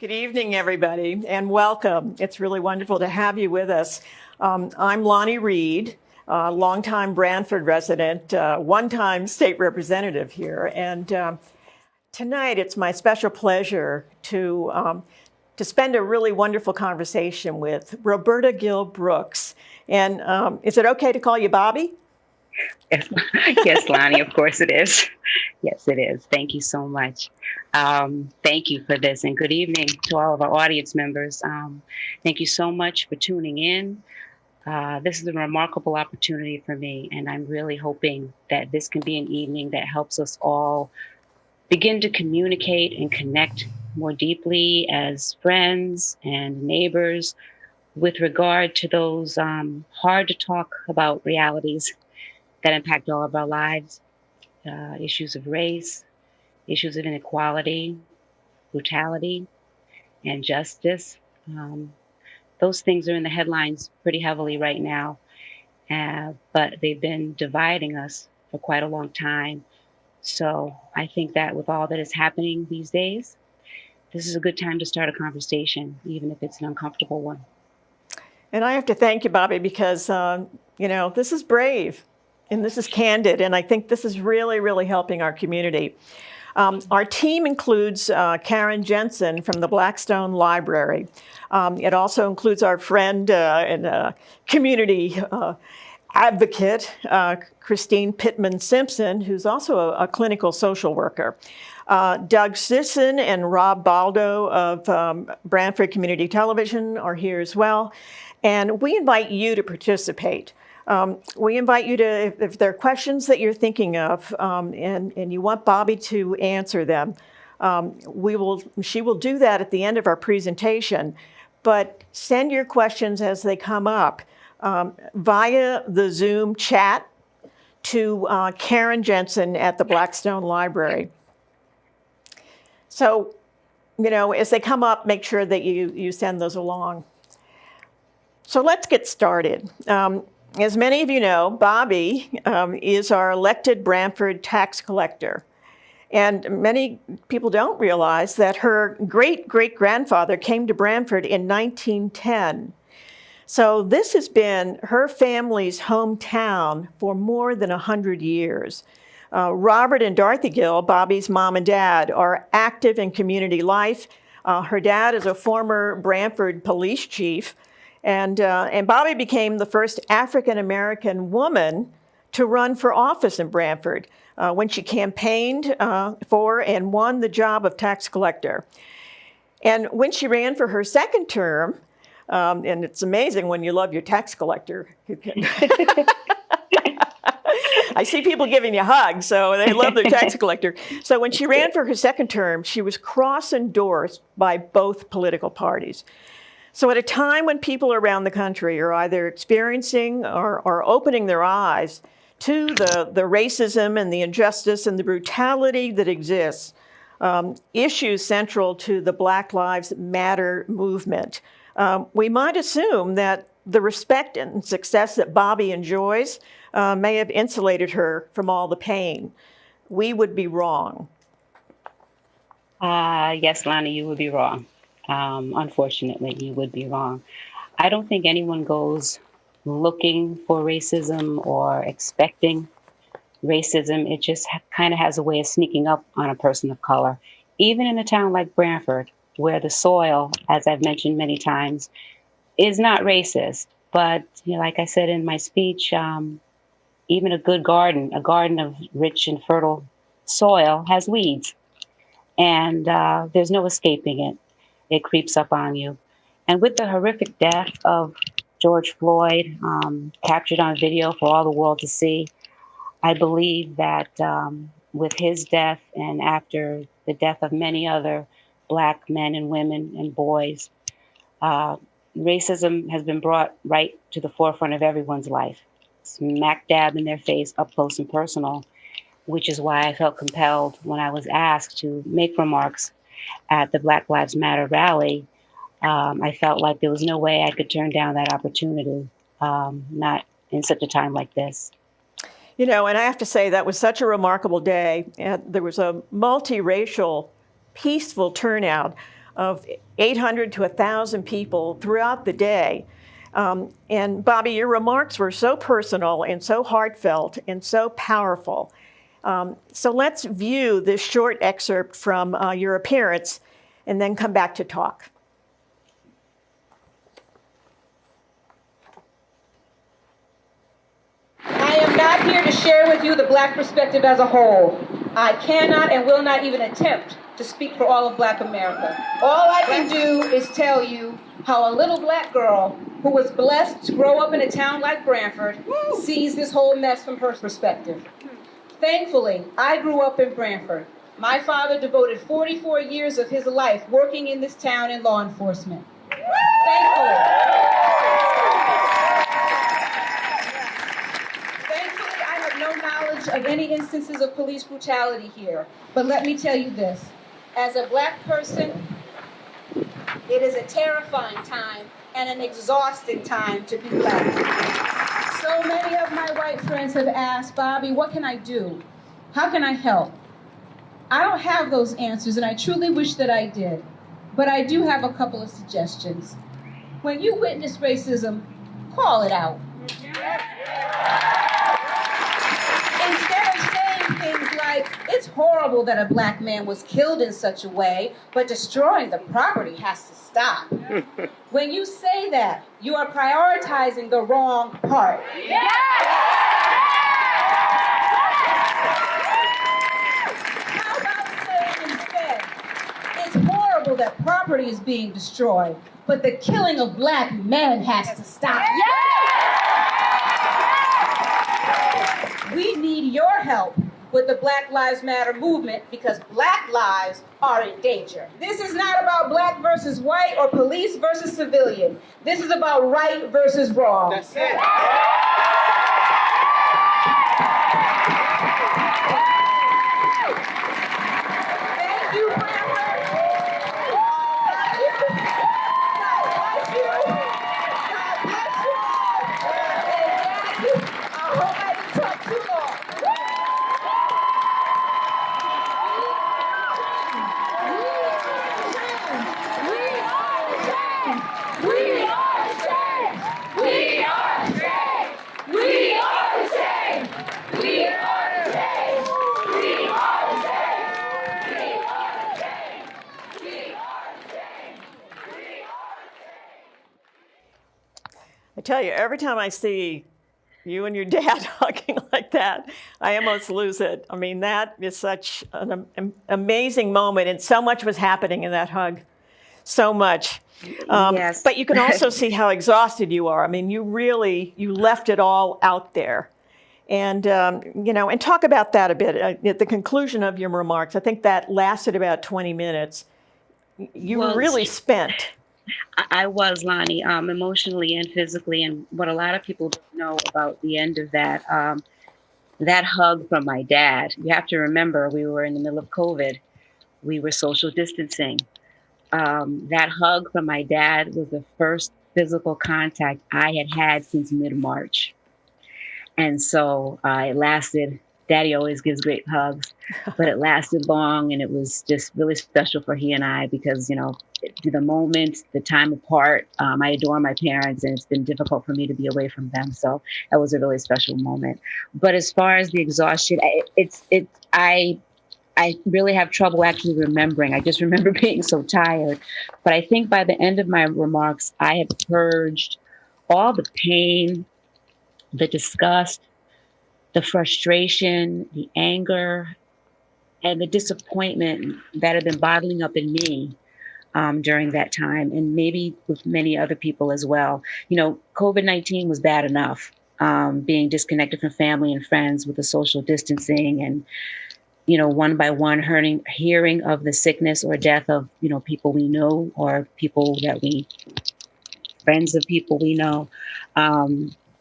Good evening, everybody, and welcome. It's really wonderful to have you with us. I'm Lonnie Reed, longtime Branford resident, one-time state representative here, and tonight it's my special pleasure to spend a really wonderful conversation with Roberta Gill-Brooks. And is it okay to call you Bobby? Yes, yes, Lonnie, of course it is. Yes, it is. Thank you so much. Thank you for this, and good evening to all of our audience members. Thank you so much for tuning in. This is a remarkable opportunity for me, and I'm really hoping that this can be an evening that helps us all begin to communicate and connect more deeply as friends and neighbors with regard to those hard to talk about realities that impact all of our lives, issues of race, issues of inequality, brutality, and justice. Those things are in the headlines pretty heavily right now, but they've been dividing us for quite a long time. So I think that with all that is happening these days, this is a good time to start a conversation, even if it's an uncomfortable one. And I have to thank you, Bobby, because, this is brave. And this is candid, and I think this is really, really helping our community. Our team includes Karen Jensen from the Blackstone Library. It also includes our friend and community advocate, Christine Pittman-Simpson, who's also a clinical social worker. Doug Sisson and Rob Baldo of Branford Community Television are here as well. And we invite you to participate. We invite you to, if there are questions that you're thinking of and you want Bobby to answer them, she will do that at the end of our presentation. But send your questions as they come up via the Zoom chat to Karen Jensen at the Blackstone Library. So, as they come up, make sure that you send those along. So let's get started. As many of you know, Bobby is our elected Branford tax collector. And many people don't realize that her great-great-grandfather came to Branford in 1910. So this has been her family's hometown for more than 100 years. Robert and Dorothy Gill, Bobby's mom and dad, are active in community life. Her dad is a former Branford police chief. And Bobby became the first African-American woman to run for office in Branford when she campaigned for and won the job of tax collector. And when she ran for her second term, and it's amazing when you love your tax collector. I see people giving you hugs, so they love their tax collector. So when she ran for her second term, she was cross-endorsed by both political parties. So at a time when people around the country are either experiencing or opening their eyes to the racism and the injustice and the brutality that exists, issues central to the Black Lives Matter movement, we might assume that the respect and success that Bobby enjoys may have insulated her from all the pain. We would be wrong. Yes, Lonnie, you would be wrong. Unfortunately, you would be wrong. I don't think anyone goes looking for racism or expecting racism. It just kind of has a way of sneaking up on a person of color. Even in a town like Branford, where the soil, as I've mentioned many times, is not racist. But like I said in my speech, even a good garden, a garden of rich and fertile soil, has weeds. And there's no escaping it. It creeps up on you. And with the horrific death of George Floyd, captured on video for all the world to see, I believe that with his death and after the death of many other Black men and women and boys, racism has been brought right to the forefront of everyone's life, smack dab in their face, up close and personal, which is why I felt compelled when I was asked to make remarks at the Black Lives Matter rally. I felt like there was no way I could turn down that opportunity, not in such a time like this. And I have to say that was such a remarkable day. And there was a multiracial, peaceful turnout. of 800 to 1,000 people throughout the day. And Bobby, your remarks were so personal and so heartfelt and so powerful. So let's view this short excerpt from your appearance and then come back to talk. I am not here to share with you the Black perspective as a whole. I cannot and will not even attempt to speak for all of Black America. All I can do is tell you how a little Black girl who was blessed to grow up in a town like Branford sees this whole mess from her perspective. Thankfully, I grew up in Branford. My father devoted 44 years of his life working in this town in law enforcement. Thankfully, I have no knowledge of any instances of police brutality here. But let me tell you this. As a Black person, it is a terrifying time and an exhausting time to be Black. So many of my white friends have asked, Bobby, what can I do? How can I help? I don't have those answers, and I truly wish that I did. But I do have a couple of suggestions. When you witness racism, call it out. Instead of saying things like, it's horrible that a Black man was killed in such a way, but destroying the property has to stop. When you say that, you are prioritizing the wrong part. How about saying instead, it's horrible that property is being destroyed, but the killing of Black men has to stop. We need your help with the Black Lives Matter movement because Black lives are in danger. This is not about Black versus white or police versus civilian. This is about right versus wrong. That's it. Thank you, Branford. God bless you. God bless you. And Jackie, I hope I didn't talk too long. I tell you, every time I see you and your dad hugging like that, I almost lose it. I mean, that is such an amazing moment, and so much was happening in that hug. So much. Yes. But you can also see how exhausted you are. I mean, you left it all out there. And, and talk about that a bit. At the conclusion of your remarks, I think that lasted about 20 minutes. You were really spent. I was, Lonnie, emotionally and physically. And what a lot of people don't know about the end of that, that hug from my dad. You have to remember, we were in the middle of COVID. We were social distancing. That hug from my dad was the first physical contact I had since mid-March. And so it lasted. Daddy always gives great hugs, but it lasted long, and it was just really special for he and I because, the moment, the time apart, I adore my parents, and it's been difficult for me to be away from them. So that was a really special moment. But as far as the exhaustion, I really have trouble actually remembering. I just remember being so tired. But I think by the end of my remarks, I had purged all the pain, the disgust, the frustration, the anger, and the disappointment that had been bottling up in me during that time, and maybe with many other people as well. COVID-19 was bad enough, being disconnected from family and friends with the social distancing and, one by one hearing of the sickness or death of, people we know or friends of people we know.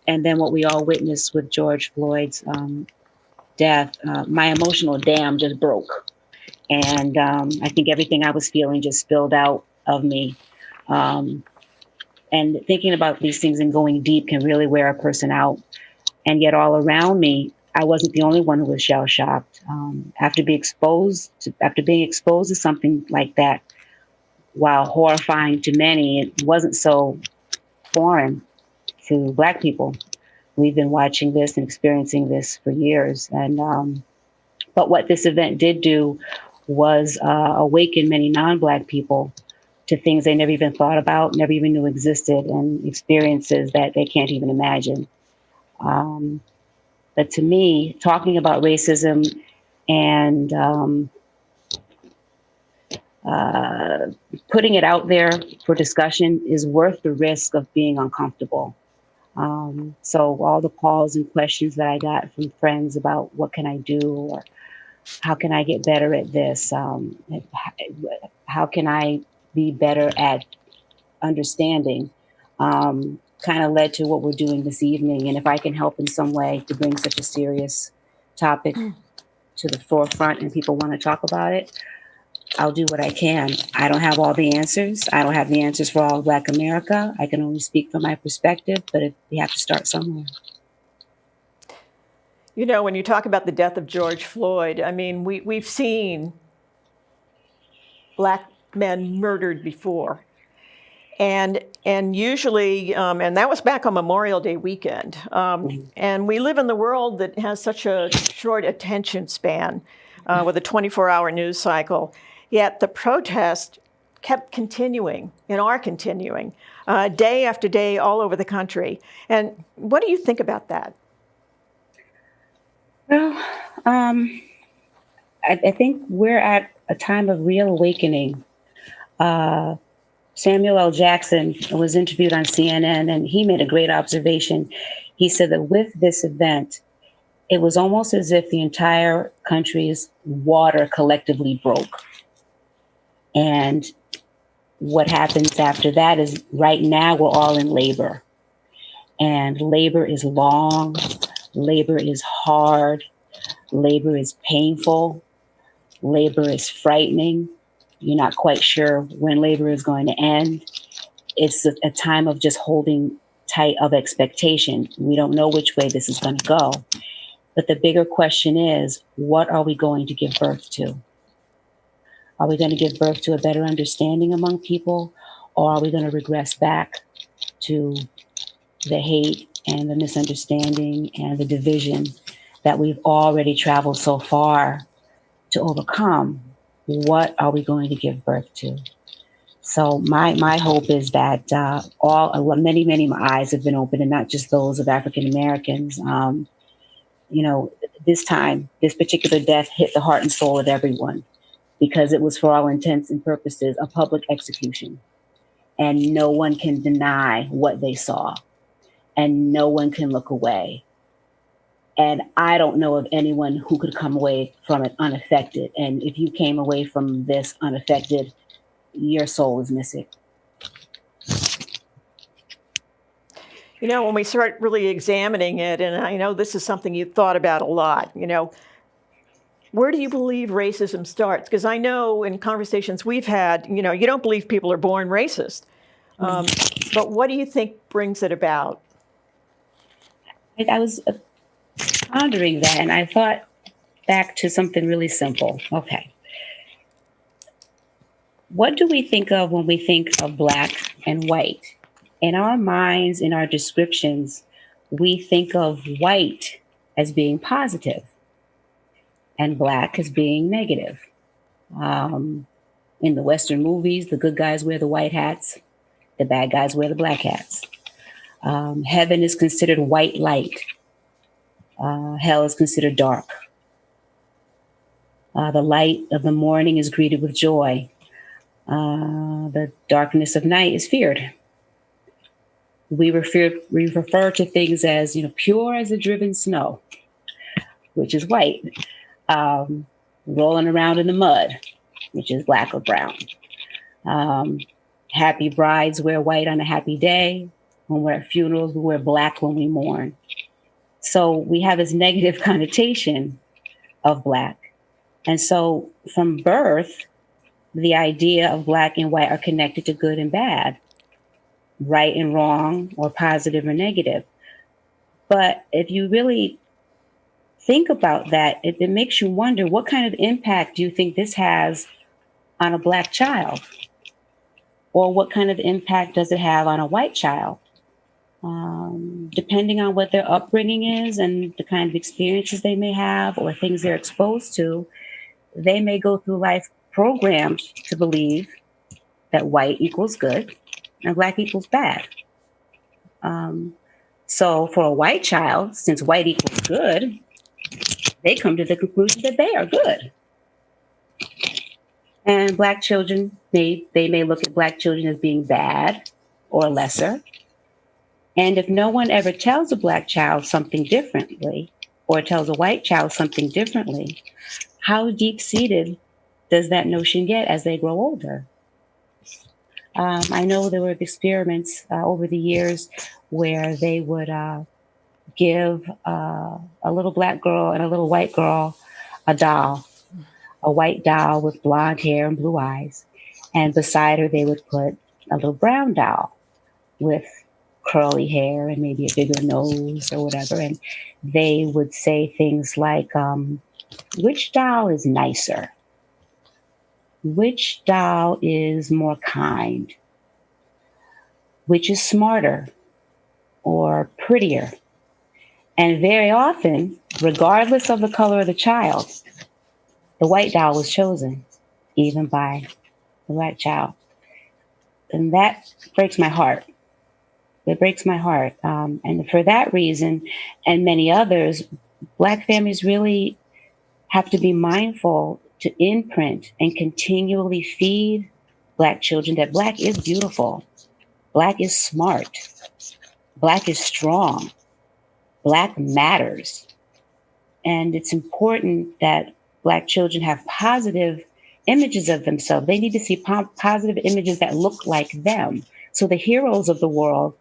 And then what we all witnessed with George Floyd's death, my emotional dam just broke. And I think everything I was feeling just spilled out of me. And thinking about these things and going deep can really wear a person out. And yet all around me, I wasn't the only one who was shell-shocked. After being exposed to something like that, while horrifying to many, it wasn't so foreign to Black people. We've been watching this and experiencing this for years. And but what this event did do was awaken many non-Black people to things they never even thought about, never even knew existed, and experiences that they can't even imagine. But to me, talking about racism and putting it out there for discussion is worth the risk of being uncomfortable. So all the calls and questions that I got from friends about what can I do, or how can I get better at this? How can I be better at understanding? Kind of led to what we're doing this evening. And if I can help in some way to bring such a serious topic to the forefront and people want to talk about it, I'll do what I can. I don't have all the answers. I don't have the answers for all of Black America. I can only speak from my perspective, but we have to start somewhere. You know, when you talk about the death of George Floyd, I mean, we've seen Black men murdered before. And usually, and that was back on Memorial Day weekend. And we live in the world that has such a short attention span with a 24-hour news cycle. Yet the protest kept continuing and are continuing day after day all over the country. And what do you think about that? Well, I think we're at a time of real awakening. Samuel L. Jackson was interviewed on CNN, and he made a great observation. He said that with this event, it was almost as if the entire country's water collectively broke. And what happens after that is right now we're all in labor. And labor is long, labor is hard, labor is painful, labor is frightening. You're not quite sure when labor is going to end. It's a time of just holding tight of expectation. We don't know which way this is going to go. But the bigger question is, what are we going to give birth to? Are we going to give birth to a better understanding among people? Or are we going to regress back to the hate and the misunderstanding and the division that we've already traveled so far to overcome? What are we going to give birth to? So my hope is that many eyes have been opened, and not just those of African Americans. This time, this particular death hit the heart and soul of everyone, because it was, for all intents and purposes, a public execution. And no one can deny what they saw, and no one can look away. And I don't know of anyone who could come away from it unaffected. And if you came away from this unaffected, your soul is missing. You know, when we start really examining it, and I know this is something you've thought about a lot, where do you believe racism starts? Because I know in conversations we've had, you don't believe people are born racist. But what do you think brings it about? I was pondering that, and I thought back to something really simple. Okay. What do we think of when we think of Black and white? In our minds, in our descriptions, we think of white as being positive and Black as being negative. In the Western movies, the good guys wear the white hats, the bad guys wear the black hats. Heaven is considered white light. Hell is considered dark. The light of the morning is greeted with joy. The darkness of night is feared. We refer to things as, pure as the driven snow, which is white. Rolling around in the mud, which is Black or brown. Happy brides wear white on a happy day. When we're at funerals, we wear Black when we mourn. So we have this negative connotation of Black. And so from birth, the idea of Black and white are connected to good and bad, right and wrong, or positive or negative. But if you really think about that, it makes you wonder, what kind of impact do you think this has on a Black child? Or what kind of impact does it have on a white child? Depending on what their upbringing is and the kind of experiences they may have or things they're exposed to, they may go through life programmed to believe that white equals good and black equals bad. So for a white child, since white equals good, they come to the conclusion that they are good. And black children, they may look at black children as being bad or lesser. And if no one ever tells a black child something differently, or tells a white child something differently, how deep-seated does that notion get as they grow older? I know there were experiments over the years where they would give a little black girl and a little white girl a doll, a white doll with blonde hair and blue eyes. And beside her, they would put a little brown doll with curly hair and maybe a bigger nose or whatever. And they would say things like, which doll is nicer? Which doll is more kind? Which is smarter or prettier? And very often, regardless of the color of the child, the white doll was chosen, even by the black child. And that breaks my heart. It breaks my heart. And for that reason, and many others, black families really have to be mindful to imprint and continually feed black children that black is beautiful, black is smart, black is strong, black matters. And it's important that black children have positive images of themselves. They need to see positive images that look like them. So the heroes of the world,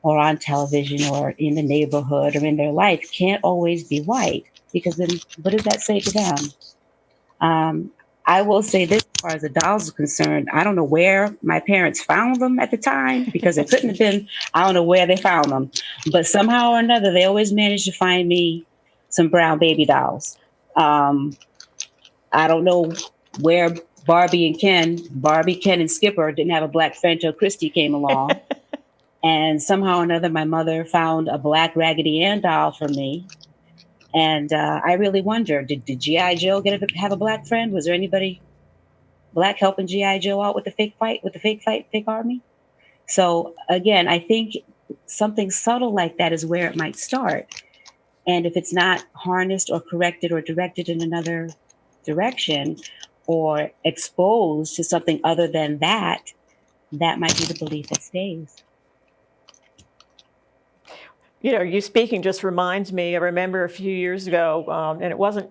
or on television or in the neighborhood or in their life, can't always be white, because then what does that say to them? I will say this, as far as the dolls are concerned, I don't know where my parents found them at the time, because it couldn't have been, I don't know where they found them, but somehow or another, they always managed to find me some brown baby dolls. I don't know where Barbie, Ken, and Skipper didn't have a black friend till Christy came along. And somehow or another, my mother found a black Raggedy Ann doll for me. And I really wonder, did G.I. Joe have a black friend? Was there anybody black helping G.I. Joe out with the fake army? So again, I think something subtle like that is where it might start. And if it's not harnessed or corrected or directed in another direction, or exposed to something other than that, that might be the belief that stays. You know, you speaking just reminds me, I remember a few years ago, and it wasn't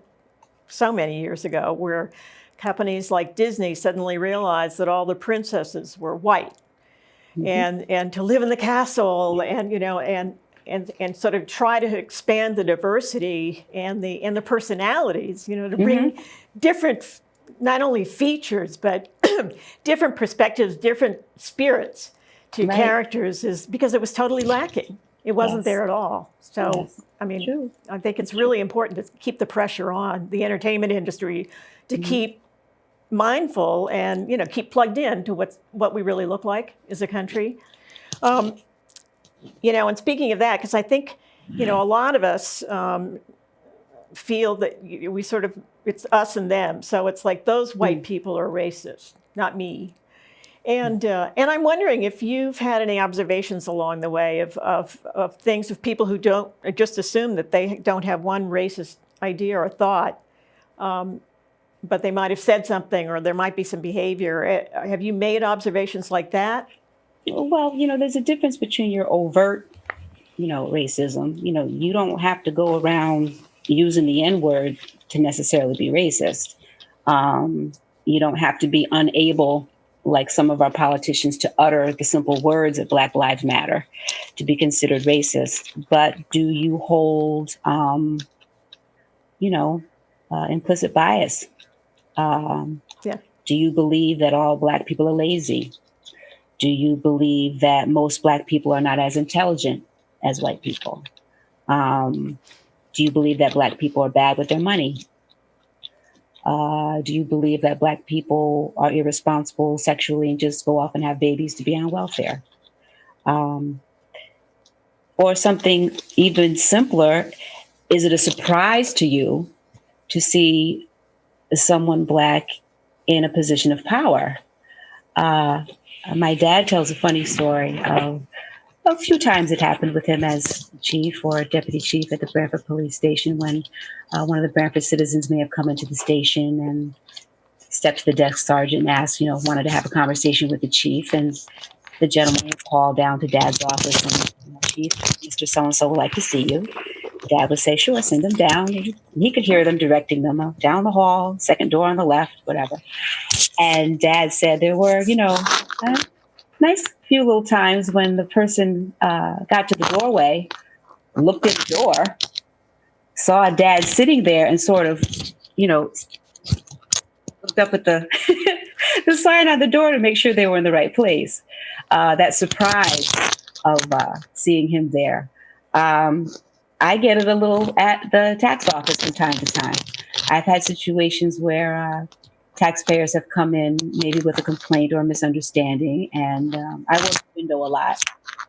so many years ago, where companies like Disney suddenly realized that all the princesses were white. Mm-hmm. and to live in the castle, and you know, and sort of try to expand the diversity and the personalities, you know, to bring mm-hmm. different, not only features, but different perspectives, different spirits to right. characters, is because it was totally lacking. It wasn't yes. there at all. So, yes. I mean, true. I think it's really important to keep the pressure on the entertainment industry to mm-hmm. keep mindful and, you know, keep plugged in to what we really look like as a country. You know, and speaking of that, because I think, you know, a lot of us feel that we sort of, it's us and them. So it's like those white people are racist, not me. And I'm wondering if you've had any observations along the way of things, of people who don't just assume that they don't have one racist idea or thought, but they might have said something, or there might be some behavior. Have you made observations like that? Well, you know, there's a difference between your overt, you know, racism. You know, you don't have to go around using the N-word to necessarily be racist. You don't have to be unable, like some of our politicians, to utter the simple words that Black Lives Matter to be considered racist. But do you hold, you know, implicit bias? Yeah. Do you believe that all Black people are lazy? Do you believe that most Black people are not as intelligent as white people? Do you believe that Black people are bad with their money? Do you believe that Black people are irresponsible sexually and just go off and have babies to be on welfare? Or something even simpler, is it a surprise to you to see someone Black in a position of power? My dad tells a funny story of a few times it happened with him as chief or deputy chief at the Branford police station when one of the Branford citizens may have come into the station and stepped to the desk sergeant and asked, wanted to have a conversation with the chief. And the gentleman would call down to Dad's office and, Chief, Mr. So-and-so would like to see you. Dad would say, sure, send them down. And he could hear them directing them down the hall, second door on the left, whatever. And Dad said there were, a nice few little times when the person got to the doorway, looked at the door, saw Dad sitting there and sort of, looked up at the the sign on the door to make sure they were in the right place. That surprise of seeing him there. I get it a little at the tax office from time to time. I've had situations where taxpayers have come in maybe with a complaint or a misunderstanding, and I work the window a lot.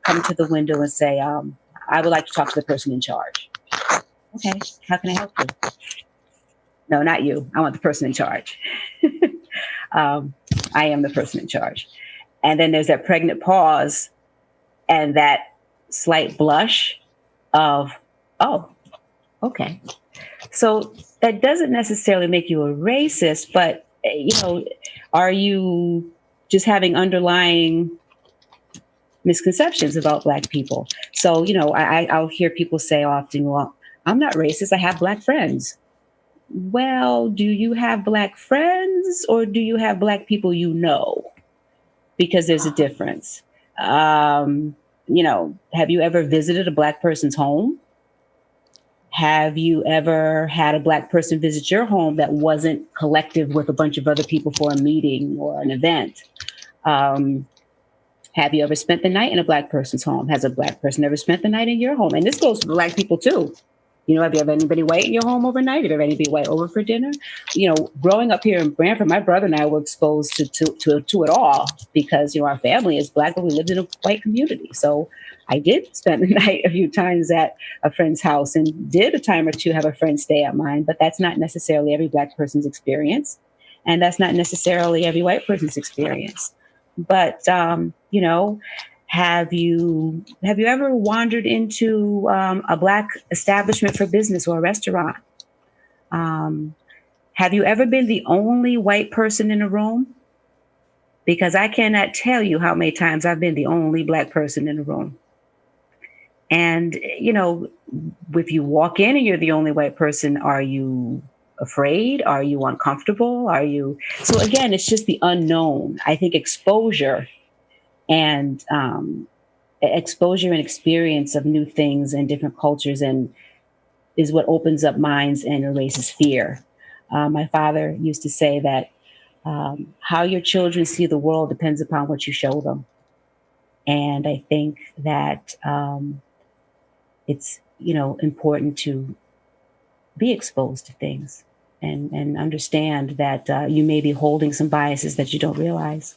Come to the window and say, I would like to talk to the person in charge. Okay, how can I help you? No, not you. I want the person in charge. I am the person in charge. And then there's that pregnant pause and that slight blush of, oh, okay. So that doesn't necessarily make you a racist, but, are you just having underlying misconceptions about Black people? So, I'll hear people say often, well, I'm not racist. I have Black friends. Well, do you have Black friends or do you have Black people you know? Because there's a difference. Have you ever visited a Black person's home? Have you ever had a Black person visit your home that wasn't collective with a bunch of other people for a meeting or an event? Have you ever spent the night in a Black person's home? Has a Black person ever spent the night in your home? And this goes for Black people too. Have you ever anybody white in your home overnight? Have you ever anybody white over for dinner? Growing up here in Branford, my brother and I were exposed to it all because, our family is Black, but we lived in a white community. So I did spend the night a few times at a friend's house and did a time or two have a friend stay at mine, but that's not necessarily every Black person's experience. And that's not necessarily every white person's experience. But, have you ever wandered into a Black establishment for business or a restaurant? Have you ever been the only white person in a room? Because I cannot tell you how many times I've been the only Black person in a room. And, if you walk in and you're the only white person, are you afraid? Are you uncomfortable? So again, it's just the unknown. I think exposure and experience of new things and different cultures is what opens up minds and erases fear. My father used to say that how your children see the world depends upon what you show them. And I think that it's, important to be exposed to things and understand that you may be holding some biases that you don't realize.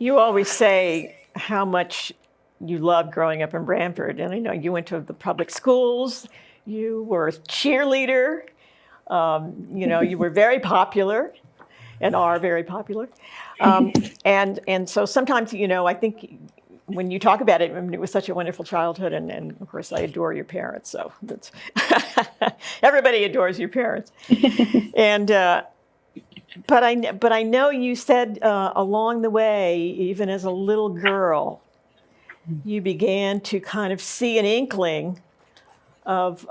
You always say how much you loved growing up in Branford. And I know you went to the public schools, you were a cheerleader, you were very popular and are very popular. And so sometimes, I think when you talk about it, it was such a wonderful childhood. And of course, I adore your parents. So that's everybody adores your parents. And But I know you said along the way, even as a little girl, you began to kind of see an inkling of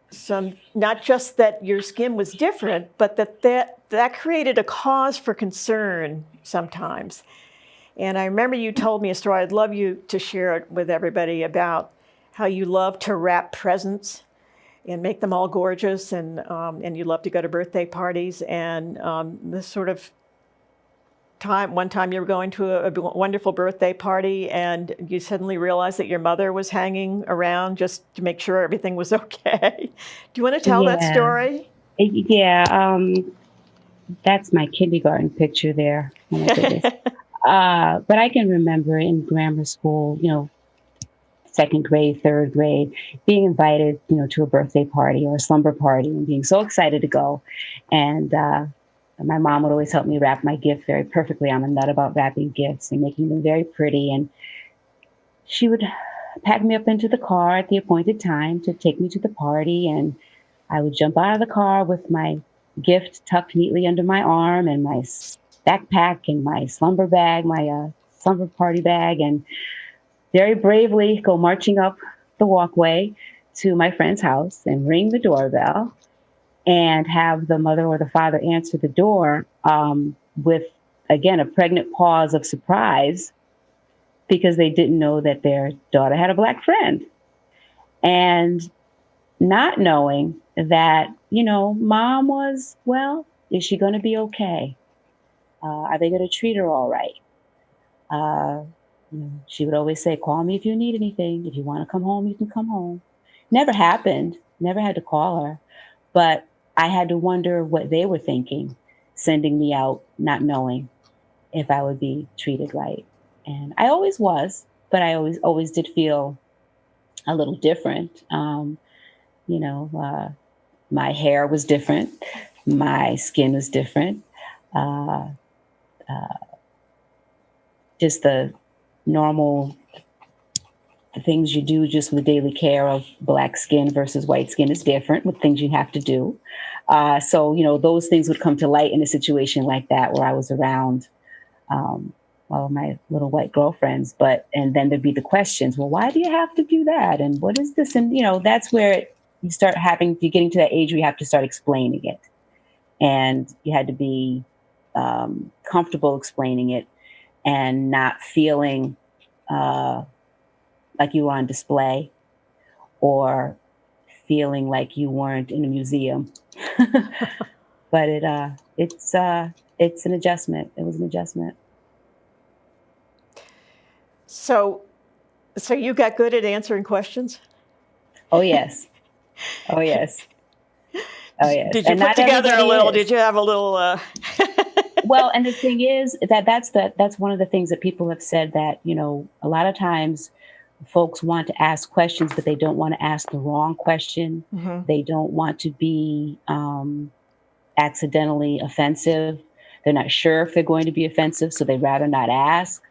some, not just that your skin was different, but that created a cause for concern sometimes. And I remember you told me a story. I'd love you to share it with everybody about how you love to wrap presents and make them all gorgeous, and you love to go to birthday parties, and this sort of one time you were going to a wonderful birthday party and you suddenly realized that your mother was hanging around just to make sure everything was okay. Do you want to tell that Yeah. story? Yeah. That's my kindergarten picture there. Oh my goodness. But I can remember in grammar school, second grade, third grade, being invited, to a birthday party or a slumber party and being so excited to go. And my mom would always help me wrap my gift very perfectly. I'm a nut about wrapping gifts and making them very pretty. And she would pack me up into the car at the appointed time to take me to the party. And I would jump out of the car with my gift tucked neatly under my arm and my backpack and my slumber bag, my slumber party bag, and very bravely go marching up the walkway to my friend's house and ring the doorbell and have the mother or the father answer the door with, again, a pregnant pause of surprise because they didn't know that their daughter had a Black friend. And not knowing that, mom was, well, is she going to be okay? Are they going to treat her all right? She would always say, call me if you need anything. If you want to come home, you can come home. Never happened. Never had to call her. But I had to wonder what they were thinking, sending me out, not knowing if I would be treated right. And I always was, but I always did feel a little different. My hair was different. My skin was different. Just the normal things you do just with daily care of Black skin versus white skin is different with things you have to do. So, those things would come to light in a situation like that where I was around all of my little white girlfriends. And then there'd be the questions, well, why do you have to do that? And what is this? And, that's where you're getting to that age where you have to start explaining it. And you had to be comfortable explaining it and not feeling like you were on display or feeling like you weren't in a museum. But it's an adjustment. It was an adjustment. So you got good at answering questions? Oh, yes. Oh, yes. Oh, yes. Did you put together a little? Did you have a little? Well, and the thing is that's one of the things that people have said that, a lot of times folks want to ask questions, but they don't want to ask the wrong question. Mm-hmm. They don't want to be accidentally offensive. They're not sure if they're going to be offensive, so they'd rather not ask.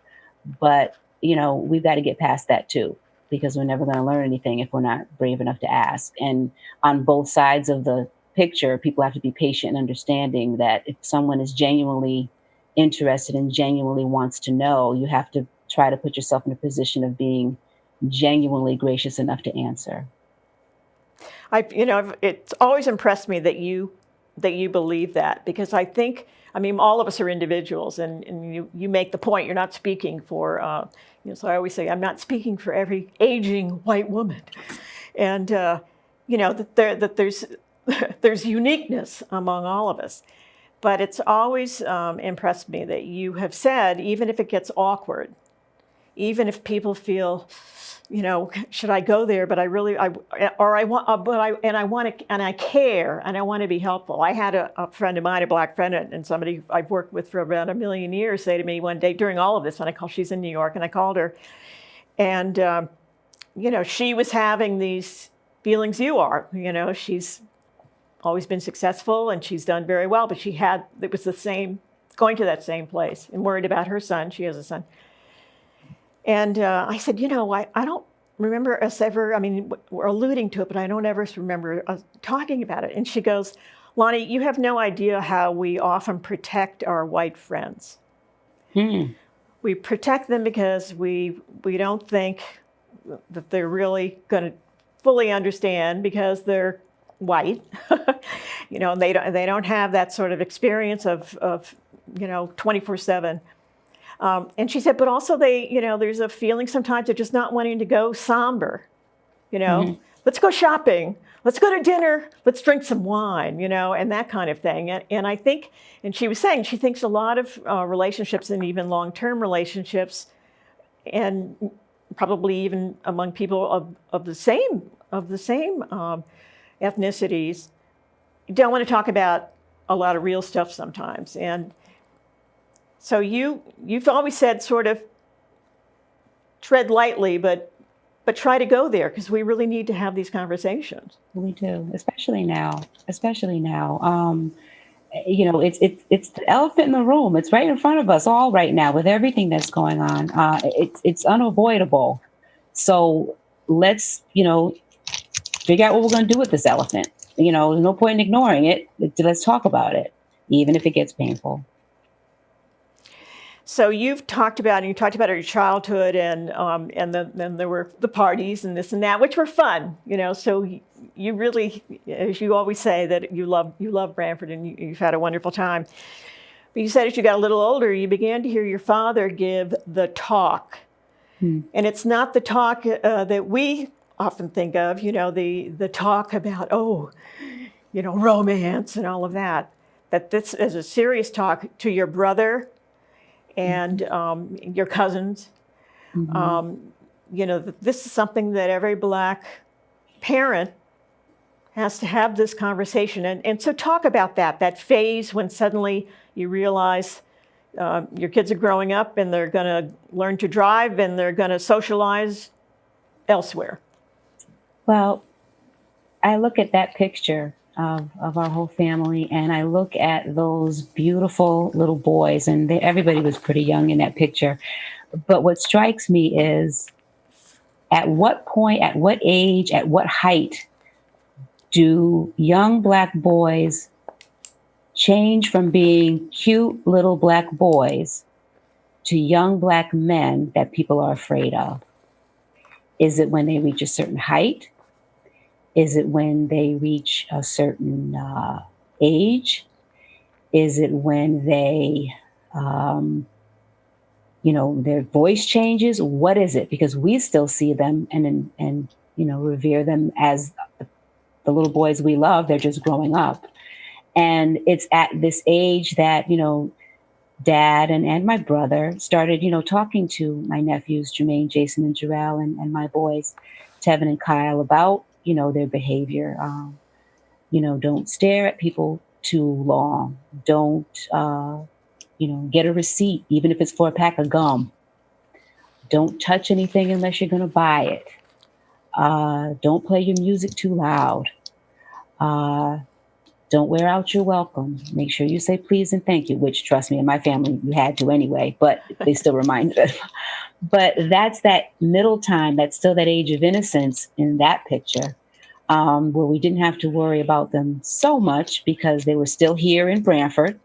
But, we've got to get past that too, because we're never going to learn anything if we're not brave enough to ask. And on both sides of the picture, people have to be patient and understanding that if someone is genuinely interested and genuinely wants to know, you have to try to put yourself in a position of being genuinely gracious enough to answer. It's always impressed me that you believe that, because all of us are individuals, and you make the point, you're not speaking for, so I always say, I'm not speaking for every aging white woman. And, that there's uniqueness among all of us. But it's always impressed me that you have said, even if it gets awkward, even if people feel, should I go there? But I care, and I want to be helpful. I had a friend of mine, a Black friend, and somebody I've worked with for about 1 million years, say to me one day during all of this, she's in New York, and I called her, and she was having these feelings you are. She's always been successful, and she's done very well, but it was the same, going to that same place and worried about her son. She has a son. And I said, I don't remember us ever, we're alluding to it, but I don't ever remember us talking about it. And she goes, Lonnie, you have no idea how we often protect our white friends. We protect them because we don't think that they're really going to fully understand because they're white, and they don't have that sort of experience of 24/7. And she said, but also there's a feeling sometimes of just not wanting to go somber, let's go shopping, let's go to dinner, let's drink some wine, and that kind of thing. And I think, and she was saying, she thinks a lot of relationships and even long-term relationships, and probably even among people of the same ethnicities, don't want to talk about a lot of real stuff sometimes. And so you've always said sort of tread lightly, but try to go there, because we really need to have these conversations. We do, especially now. It's the elephant in the room. It's right in front of us all right now with everything that's going on. It's unavoidable. So let's, figure out what we're going to do with this elephant. There's no point in ignoring it. Let's talk about it, even if it gets painful. So you talked about your childhood, and then there were the parties and this and that, which were fun, So you really, as you always say, that you love Branford, and you've had a wonderful time. But you said as you got a little older, you began to hear your father give the talk, and it's not the talk that we often think of, the talk about romance and all of that. That this is a serious talk to your brother and your cousins. This is something that every Black parent has to have this conversation. And so talk about that phase when suddenly you realize your kids are growing up and they're going to learn to drive and they're going to socialize elsewhere. Well, I look at that picture of our whole family, and I look at those beautiful little boys, and everybody was pretty young in that picture. But what strikes me is, at what point, at what age, at what height do young Black boys change from being cute little Black boys to young Black men that people are afraid of? Is it when they reach a certain height? Is it when they reach a certain age? Is it when they, their voice changes? What is it? Because we still see them and revere them as the little boys we love. They're just growing up. And it's at this age that, Dad and my brother started, talking to my nephews, Jermaine, Jason, and Jarrell, and my boys, Tevin and Kyle, about, their behavior. Don't stare at people too long. Don't, get a receipt, even if it's for a pack of gum. Don't touch anything unless you're going to buy it. Don't play your music too loud. Don't wear out your welcome. Make sure you say please and thank you, which, trust me, in my family, you had to anyway, but they still reminded us. But that's that middle time, that's still that age of innocence in that picture, where we didn't have to worry about them so much because they were still here in Branford.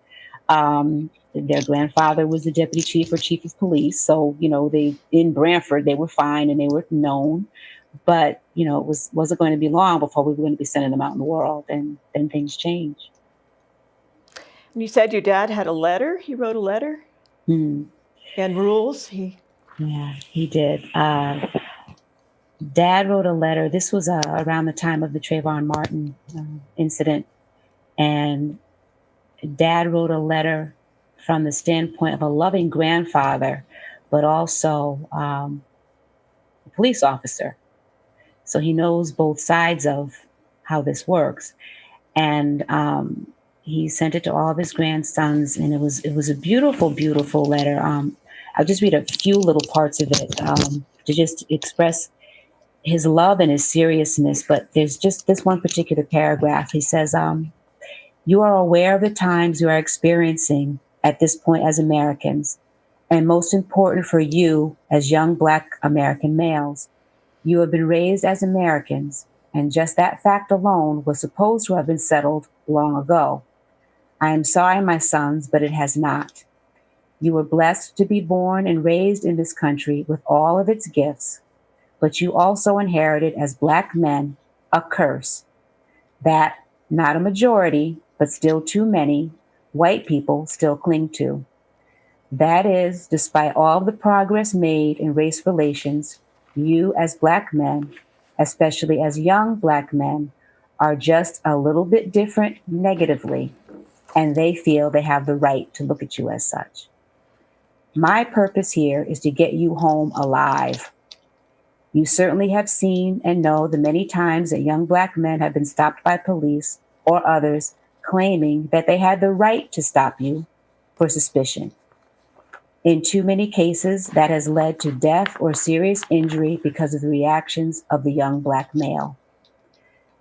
Their grandfather was the deputy chief or chief of police. So, in Branford, they were fine and they were known. But, it wasn't going to be long before we were going to be sending them out in the world. And then things change. And you said your dad had a letter. He wrote a letter? And rules? Yeah, he did. Dad wrote a letter. This was around the time of the Trayvon Martin incident. And Dad wrote a letter from the standpoint of a loving grandfather, but also a police officer. So he knows both sides of how this works. And he sent it to all of his grandsons, and it was a beautiful, beautiful letter. I'll just read a few little parts of it to just express his love and his seriousness. But there's just this one particular paragraph. He says, you are aware of the times you are experiencing at this point as Americans, and most important for you as young Black American males. You have been raised as Americans, and just that fact alone was supposed to have been settled long ago. I am sorry, my sons, but it has not. You were blessed to be born and raised in this country with all of its gifts, but you also inherited as Black men a curse that not a majority, but still too many white people still cling to. That is, despite all the progress made in race relations, you as Black men especially as young Black men, are just a little bit different negatively, and they feel they have the right to look at you as such. My purpose here is to get you home alive. You certainly have seen and know the many times that young Black men have been stopped by police or others claiming that they had the right to stop you for suspicion. In too many cases, that has led to death or serious injury because of the reactions of the young Black male.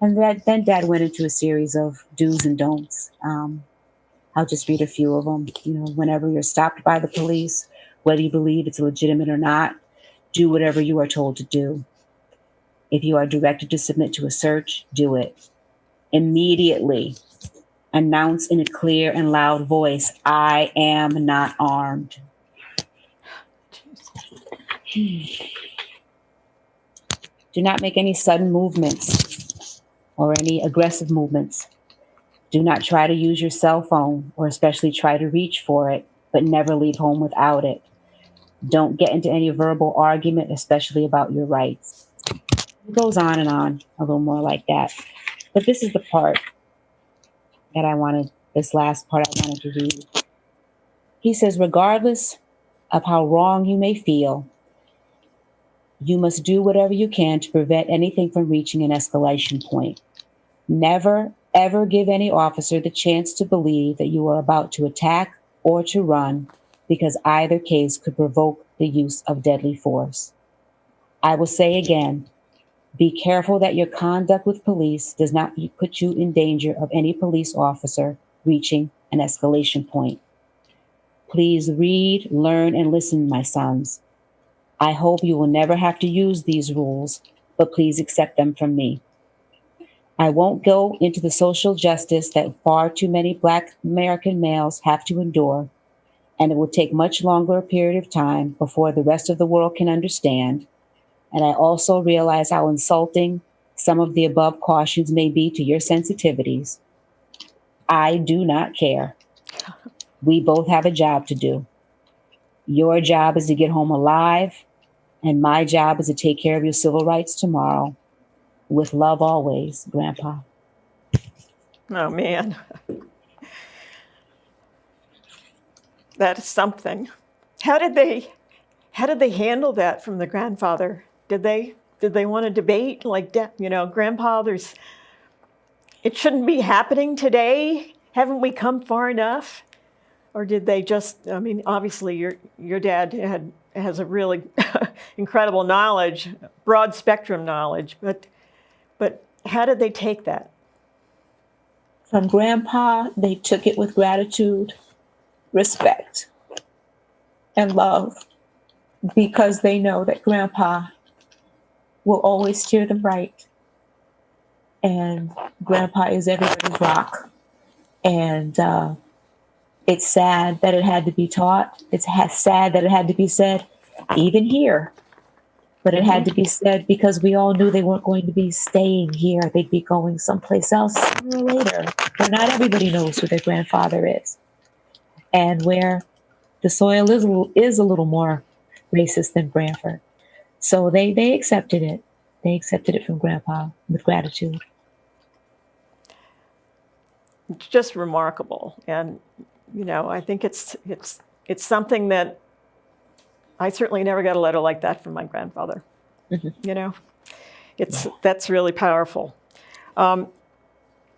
And then Dad went into a series of do's and don'ts. I'll just read a few of them. Whenever you're stopped by the police, whether you believe it's legitimate or not, do whatever you are told to do. If you are directed to submit to a search, do it. Immediately announce in a clear and loud voice, I am not armed. Do not make any sudden movements or any aggressive movements. Do not try to use your cell phone or especially try to reach for it, but never leave home without it. Don't get into any verbal argument, especially about your rights. It goes on and on, a little more like that. But this is the part that this last part I wanted to read. He says, regardless of how wrong you may feel, you must do whatever you can to prevent anything from reaching an escalation point. Never, ever give any officer the chance to believe that you are about to attack or to run, because either case could provoke the use of deadly force. I will say again, be careful that your conduct with police does not put you in danger of any police officer reaching an escalation point. Please read, learn, and listen, my sons. I hope you will never have to use these rules, but please accept them from me. I won't go into the social justice that far too many Black American males have to endure, and it will take much longer a period of time before the rest of the world can understand. And I also realize how insulting some of the above cautions may be to your sensitivities. I do not care. We both have a job to do. Your job is to get home alive, and my job is to take care of your civil rights tomorrow. With love always, Grandpa. Oh, man. That is something. How did they handle that from the grandfather? Did they want to debate like, Grandpa, it shouldn't be happening today? Haven't we come far enough? Or did they just, obviously your dad has a really incredible knowledge, broad spectrum knowledge, but how did they take that? From Grandpa, they took it with gratitude, respect, and love, because they know that Grandpa will always steer them right. And Grandpa is everybody's rock. And it's sad that it had to be taught. It's sad that it had to be said, even here. But it had to be said because we all knew they weren't going to be staying here. They'd be going someplace else sooner or later, where not everybody knows who their grandfather is. And where the soil is a little more racist than Branford. So they accepted it. They accepted it from Grandpa with gratitude. It's just remarkable. And, I think it's something that I certainly never got a letter like that from my grandfather. That's really powerful. And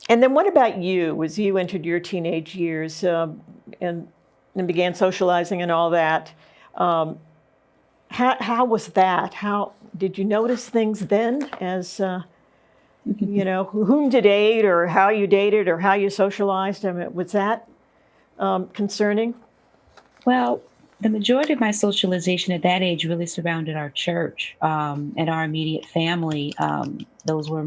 then what about you, as you entered your teenage years and began socializing and all that? How was that? How did you notice things then as, whom to date or how you dated or how you socialized? Was that concerning? Well, the majority of my socialization at that age really surrounded our church and our immediate family. Those were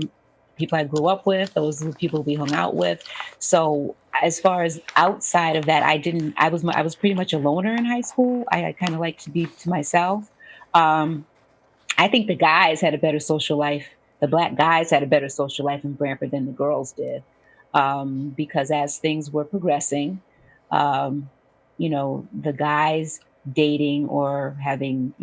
people I grew up with. Those were people we hung out with. So as far as outside of that, I was pretty much a loner in high school. I kind of liked to be to myself. I think the guys had a better social life. The Black guys had a better social life in Branford than the girls did. Because as things were progressing, the guys dating or having,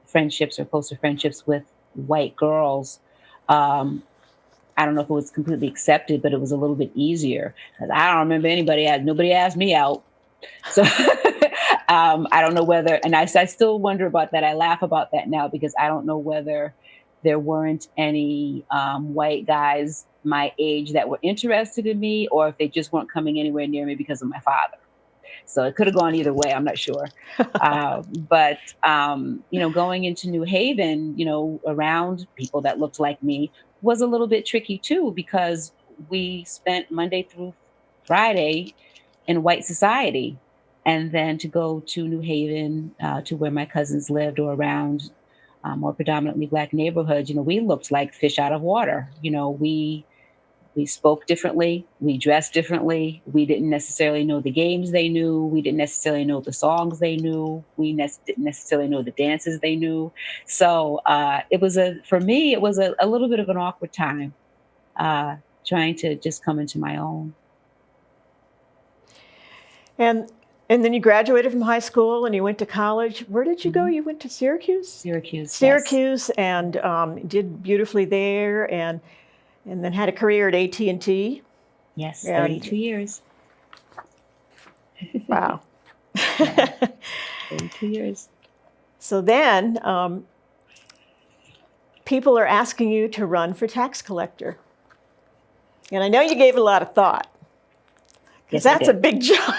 friendships or closer friendships with white girls I don't know if it was completely accepted, but it was a little bit easier. 'Cause I don't remember nobody asked me out. So I don't know whether, and I still wonder about that. I laugh about that now because I don't know whether there weren't any white guys my age that were interested in me, or if they just weren't coming anywhere near me because of my father. So it could have gone either way. I'm not sure. But going into New Haven, around people that looked like me was a little bit tricky too, because we spent Monday through Friday in white society. And then to go to New Haven, to where my cousins lived, or around more predominantly Black neighborhoods, we looked like fish out of water. We spoke differently. We dressed differently. We didn't necessarily know the games they knew. We didn't necessarily know the songs they knew. We didn't necessarily know the dances they knew. So for me, it was a little bit of an awkward time, trying to just come into my own. And then you graduated from high school and you went to college. Where did you go? You went to Syracuse? Syracuse, yes. And did beautifully there, and then had a career at AT&T. Yes, 32 years. Wow. 32 years. So then people are asking you to run for tax collector. And I know you gave it a lot of thought, because that's a big job.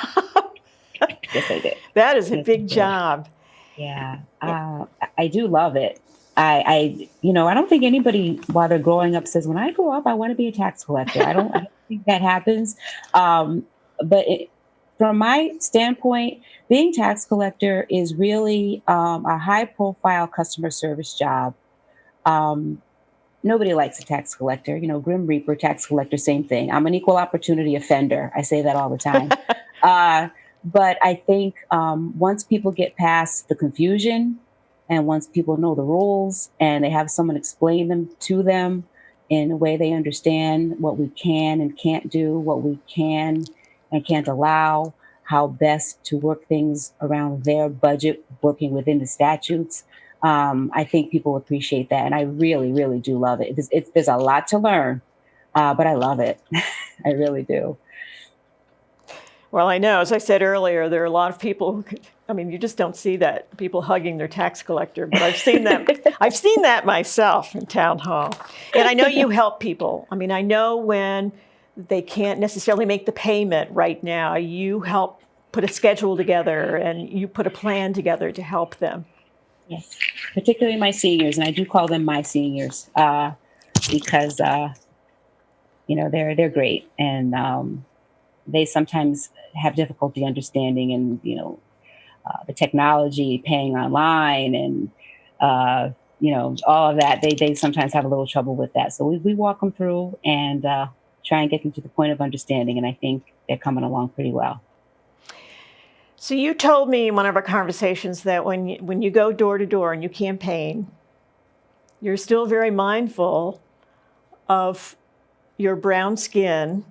Yes, I did. That is a big job. Yeah, I do love it. I don't think anybody, while they're growing up, says, when I grow up, I want to be a tax collector. I don't think that happens. But from my standpoint, being tax collector is really a high profile customer service job. Nobody likes a tax collector, Grim Reaper, tax collector, same thing. I'm an equal opportunity offender. I say that all the time. But I think once people get past the confusion, and once people know the rules and they have someone explain them to them in a way they understand what we can and can't do, what we can and can't allow, how best to work things around their budget, working within the statutes, I think people appreciate that. And I really, really do love it. There's a lot to learn, but I love it. I really do. Well, I know, as I said earlier, there are a lot of people, you just don't see that, people hugging their tax collector, but I've seen that myself in town hall. And I know you help people. I know when they can't necessarily make the payment right now, you help put a schedule together and you put a plan together to help them. Yes, particularly my seniors, and I do call them my seniors, because they're great, and they sometimes have difficulty understanding, and the technology, paying online, and all of that. They sometimes have a little trouble with that. So we walk them through and try and get them to the point of understanding, and I think they're coming along pretty well. So you told me in one of our conversations that when you go door to door and you campaign, you're still very mindful of your brown skin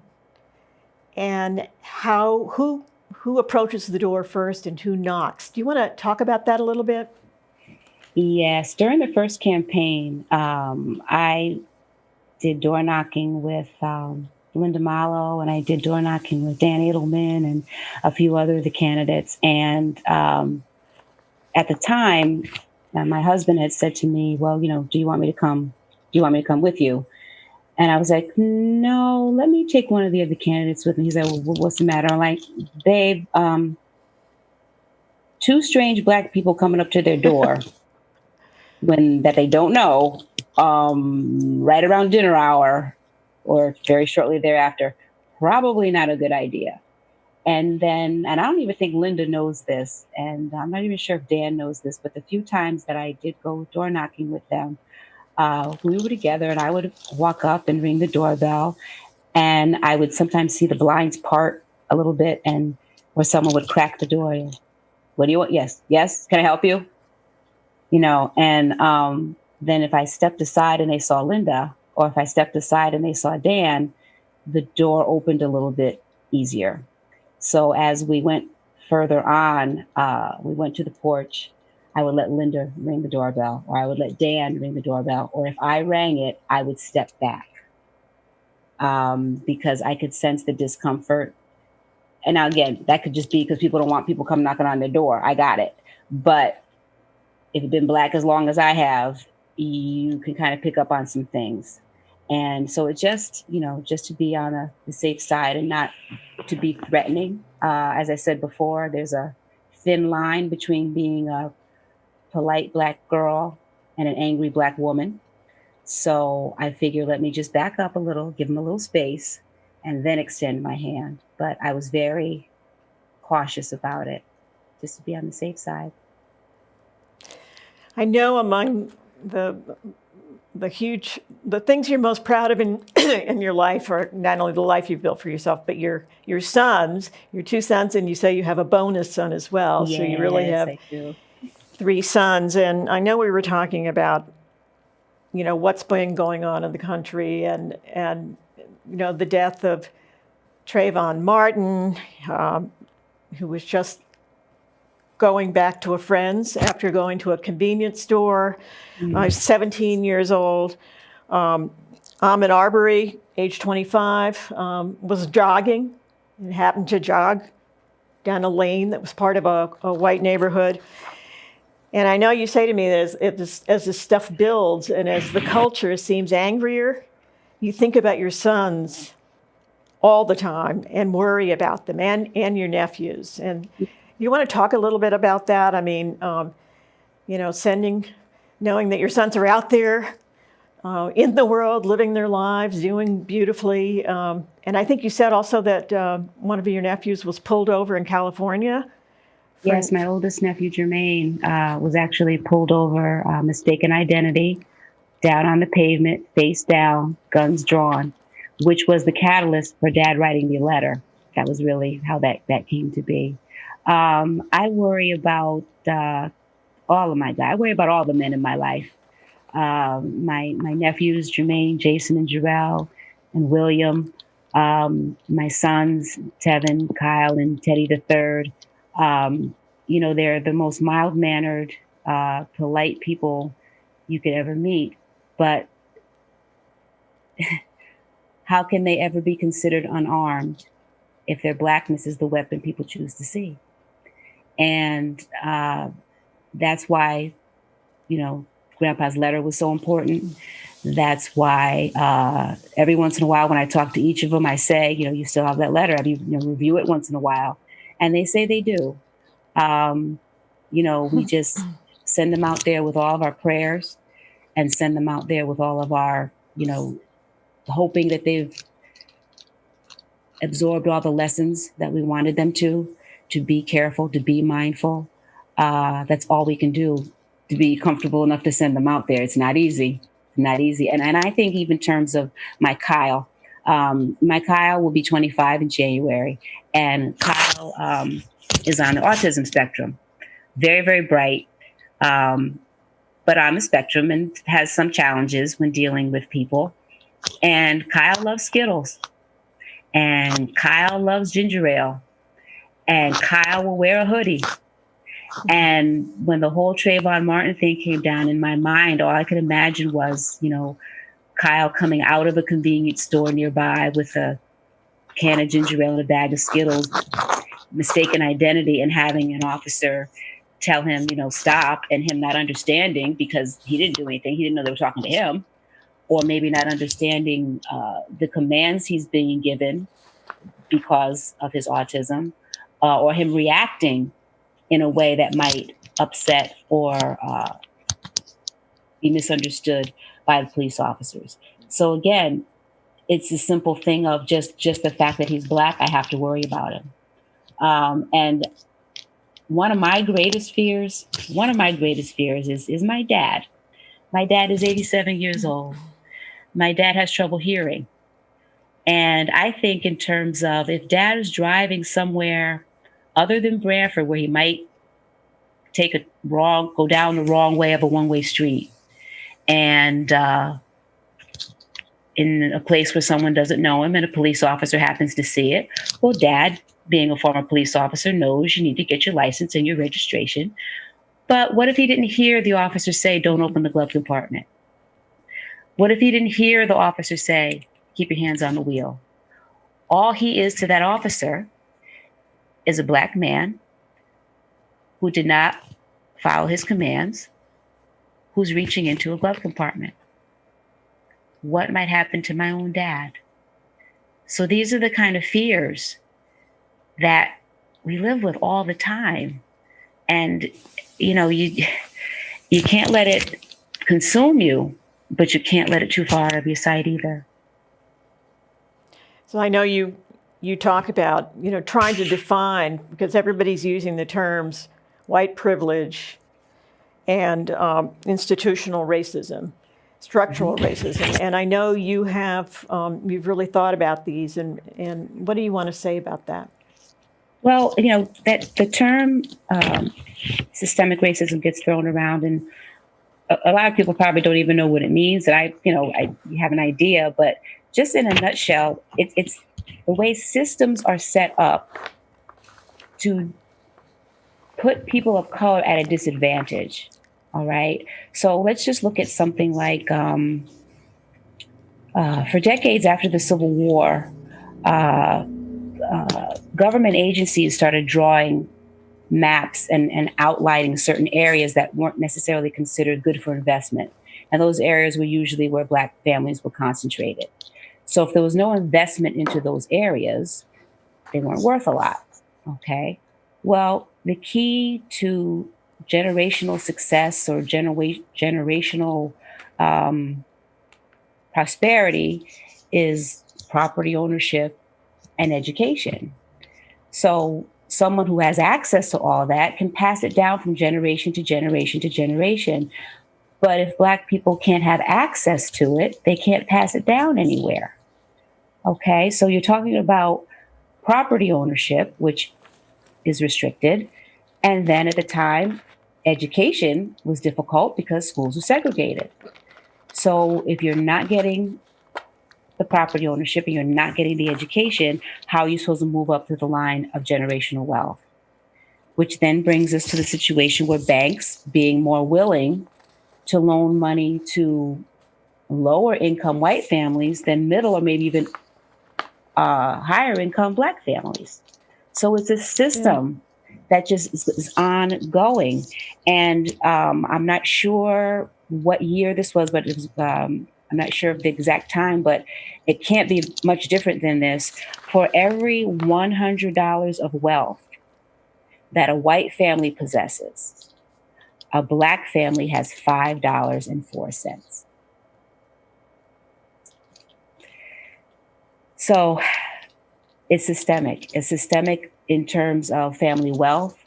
and who approaches the door first and who knocks. Do you want to talk about that a little bit? Yes, during the first campaign, I did door knocking with Linda Malo, and I did door knocking with Dan Edelman and a few other of the candidates. And at the time, my husband had said to me, well, do you want me to come? Do you want me to come with you? And I was like, no, let me take one of the other candidates with me. He's like, well, what's the matter? I'm like, babe, two strange Black people coming up to their door that they don't know, right around dinner hour or very shortly thereafter, probably not a good idea. And I don't even think Linda knows this, and I'm not even sure if Dan knows this, but the few times that I did go door knocking with them, we were together, and I would walk up and ring the doorbell, and I would sometimes see the blinds part a little bit, or someone would crack the door. What do you want? Yes. Can I help you? And then if I stepped aside and they saw Linda, or if I stepped aside and they saw Dan, the door opened a little bit easier. So as we went further on, we went to the porch. I would let Linda ring the doorbell, or I would let Dan ring the doorbell, or if I rang it, I would step back because I could sense the discomfort. And now again, that could just be because people don't want people come knocking on their door. I got it. But if you've been Black as long as I have, you can kind of pick up on some things. And so it just, just to be on the safe side and not to be threatening. As I said before, there's a thin line between being a polite Black girl and an angry Black woman. So I figure, let me just back up a little, give them a little space, and then extend my hand. But I was very cautious about it, just to be on the safe side. I know among the things you're most proud of in in your life are not only the life you've built for yourself, but your sons, your two sons, and you say you have a bonus son as well. Yes, so you really have I do. 3 sons. And I know we were talking about, what's been going on in the country and the death of Trayvon Martin, who was just going back to a friend's after going to a convenience store. I was 17 years old. Ahmaud Arbery, age 25, was jogging and happened to jog down a lane that was part of a white neighborhood. And I know you say to me that as this stuff builds and as the culture seems angrier, you think about your sons all the time and worry about them and your nephews. And you want to talk a little bit about that? I mean, knowing that your sons are out there in the world, living their lives, doing beautifully. And I think you said also that one of your nephews was pulled over in California. Yes, my oldest nephew, Jermaine, was actually pulled over, mistaken identity, down on the pavement, face down, guns drawn, which was the catalyst for Dad writing the letter. That was really how that came to be. I worry about all of my guys. I worry about all the men in my life. My nephews, Jermaine, Jason, and Jarrell, and William. My sons, Tevin, Kyle, and Teddy III. They're the most mild-mannered, polite people you could ever meet. But how can they ever be considered unarmed if their Blackness is the weapon people choose to see? And that's why, Grandpa's letter was so important. That's why every once in a while when I talk to each of them, I say, you still have that letter. Have you, review it once in a while? And they say they do. We just send them out there with all of our prayers and send them out there with all of our, hoping that they've absorbed all the lessons that we wanted them to be careful, to be mindful. That's all we can do, to be comfortable enough to send them out there. It's not easy, not easy. And I think even in terms of my Kyle will be 25 in January, and Kyle is on the autism spectrum. Very, very bright, but on the spectrum and has some challenges when dealing with people. And Kyle loves Skittles. And Kyle loves ginger ale. And Kyle will wear a hoodie. And when the whole Trayvon Martin thing came down in my mind, all I could imagine was, Kyle coming out of a convenience store nearby with a can of ginger ale and a bag of Skittles, mistaken identity, and having an officer tell him, stop, and him not understanding because he didn't do anything. He didn't know they were talking to him, or maybe not understanding the commands he's being given because of his autism, or him reacting in a way that might upset or be misunderstood by the police officers. So again, it's a simple thing of just the fact that he's Black, I have to worry about him. And one of my greatest fears is my dad. My dad is 87 years old. My dad has trouble hearing. And I think in terms of if Dad is driving somewhere other than Branford, where he might go down the wrong way of a one-way street, and in a place where someone doesn't know him and a police officer happens to see it, well, Dad, being a former police officer, knows you need to get your license and your registration, But what if he didn't hear the officer say, don't open the glove compartment? What if he didn't hear the officer say, keep your hands on the wheel? All he is to that officer is a Black man who did not follow his commands, who's reaching into a glove compartment. What might happen to my own dad? So these are the kind of fears that we live with all the time. And, you know, you can't let it consume you, but you can't let it too far out of your sight either. So I know you talk about, you know, trying to define, because everybody's using the terms white privilege and institutional racism, structural racism. And I know you have, you've really thought about these, and what do you want to say about that? Well, you know, that the term systemic racism gets thrown around, and a lot of people probably don't even know what it means. And I have an idea, but just in a nutshell, it's the way systems are set up to put people of color at a disadvantage. All right. So let's just look at something like for decades after the Civil War, government agencies started drawing maps and outlining certain areas that weren't necessarily considered good for investment. And those areas were usually where Black families were concentrated. So if there was no investment into those areas, they weren't worth a lot. Okay. Well, the key to generational success or generational prosperity is property ownership and education. So someone who has access to all that can pass it down from generation to generation to generation. But if Black people can't have access to it, they can't pass it down anywhere. Okay, so you're talking about property ownership, which is restricted. And then at the time, education was difficult because schools were segregated. So if you're not getting the property ownership and you're not getting the education, how are you supposed to move up to the line of generational wealth? Which then brings us to the situation where banks, being more willing to loan money to lower income white families than middle or maybe even higher income Black families. So it's a system that just is ongoing. And I'm not sure what year this was, but it was, I'm not sure of the exact time, but it can't be much different than this. For every $100 of wealth that a white family possesses, a Black family has $5.04. So it's systemic. It's systemic in terms of family wealth,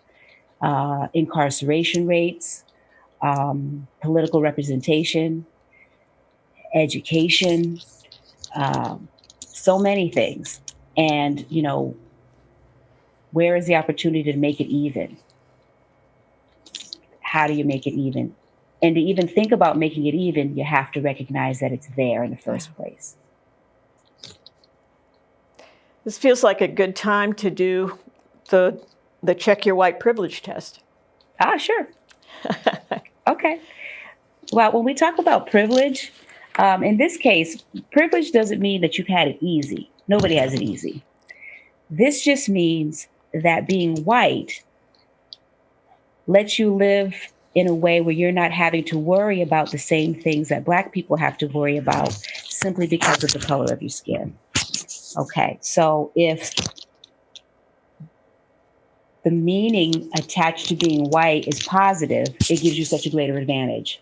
incarceration rates, political representation, education, so many things. And, you know, where is the opportunity to make it even? How do you make it even? And to even think about making it even, you have to recognize that it's there in the first place. This feels like a good time to do the check your white privilege test. Ah, sure. Okay. Well, when we talk about privilege, in this case, privilege doesn't mean that you've had it easy. Nobody has it easy. This just means that being white lets you live in a way where you're not having to worry about the same things that Black people have to worry about simply because of the color of your skin. Okay, so if the meaning attached to being white is positive, it gives you such a greater advantage.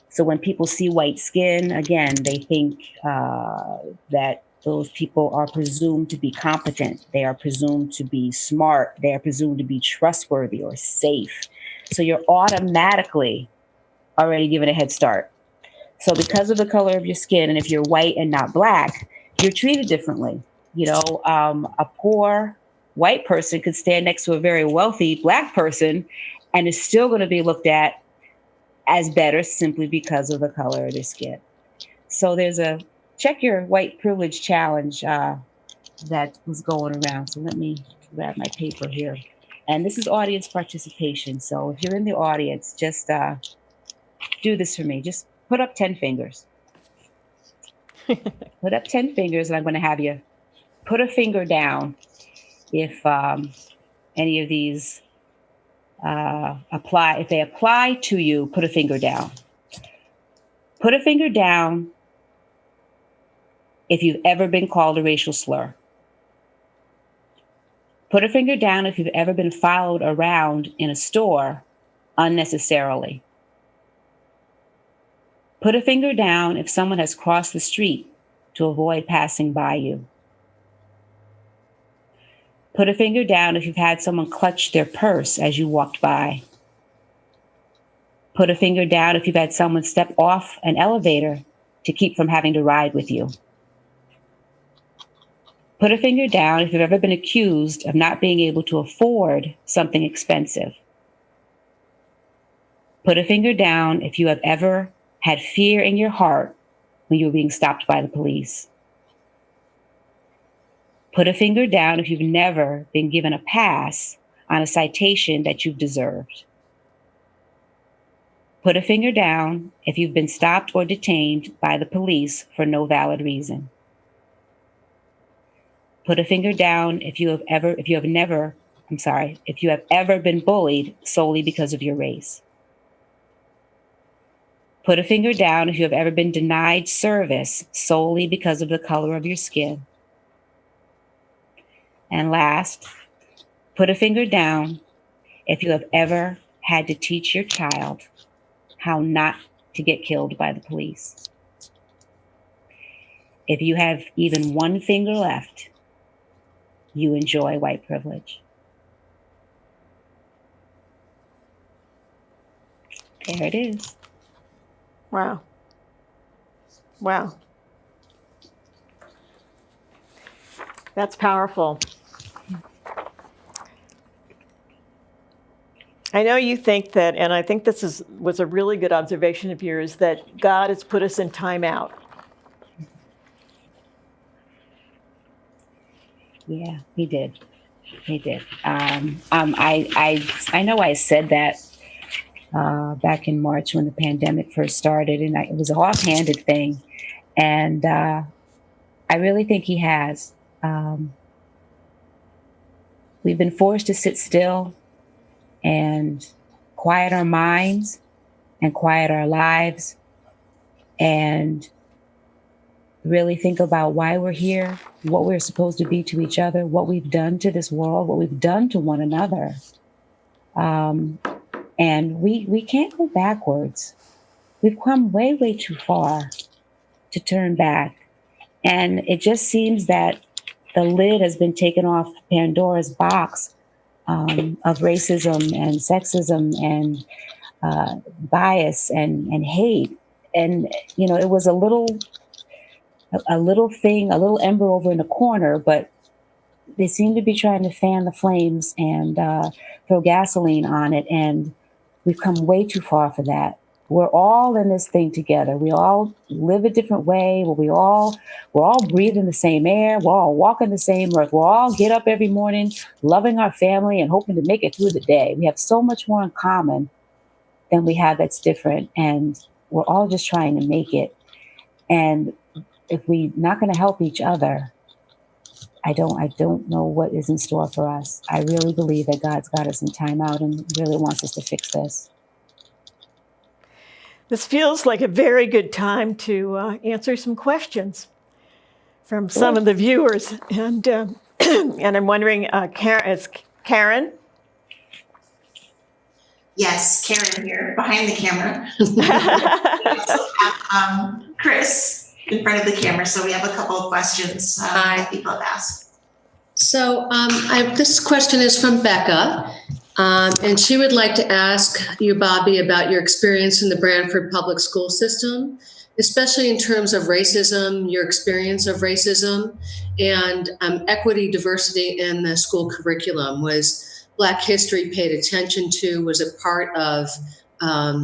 So when people see white skin, again, they think that those people are presumed to be competent. They are presumed to be smart. They are presumed to be trustworthy or safe. So you're automatically already given a head start. So because of the color of your skin, and if you're white and not Black, you're treated differently. You know, a poor white person could stand next to a very wealthy Black person and is still going to be looked at as better simply because of the color of their skin. So there's a check your white privilege challenge that was going around. So let me grab my paper here. And this is audience participation. So if you're in the audience, just do this for me. Just put up 10 fingers. Put up 10 fingers, and I'm going to have you put a finger down if any of these apply. If they apply to you, put a finger down. Put a finger down if you've ever been called a racial slur. Put a finger down if you've ever been followed around in a store unnecessarily. Put a finger down if someone has crossed the street to avoid passing by you. Put a finger down if you've had someone clutch their purse as you walked by. Put a finger down if you've had someone step off an elevator to keep from having to ride with you. Put a finger down if you've ever been accused of not being able to afford something expensive. Put a finger down if you have ever had fear in your heart when you were being stopped by the police. Put a finger down if you've never been given a pass on a citation that you've deserved. Put a finger down if you've been stopped or detained by the police for no valid reason. Put a finger down if you have ever been bullied solely because of your race. Put a finger down if you have ever been denied service solely because of the color of your skin. And last, put a finger down if you have ever had to teach your child how not to get killed by the police. If you have even one finger left, you enjoy white privilege. There it is. Wow. Wow. That's powerful. I know you think that, and I think this was a really good observation of yours, that God has put us in timeout. Yeah, he did. He did. I know I said that back in March when the pandemic first started, and it was an offhanded thing. And I really think he has. We've been forced to sit still and quiet our minds and quiet our lives and really think about why we're here, what we're supposed to be to each other, what we've done to this world, what we've done to one another. And we can't go backwards. We've come way, way too far to turn back. And it just seems that the lid has been taken off Pandora's box of racism and sexism and bias and hate. And, it was a little thing, a little ember over in the corner, but they seem to be trying to fan the flames and throw gasoline on it. And we've come way too far for that. We're all in this thing together. We all live a different way. We're all breathing the same air. We're all walking the same earth. We'll all get up every morning, loving our family and hoping to make it through the day. We have so much more in common than we have that's different. And we're all just trying to make it. And if we're not going to help each other, I don't know what is in store for us. I really believe that God's got us in timeout and really wants us to fix this. This feels like a very good time to answer some questions from some of the viewers. And and I'm wondering, Karen? Yes, Karen here, behind the camera. We also have Chris in front of the camera, so we have a couple of questions that people have asked. So this question is from Becca, and she would like to ask you, Bobby, about your experience in the Branford public school system, especially in terms of racism, your experience of racism, and equity, diversity in the school curriculum. Was Black history paid attention to? Was it part of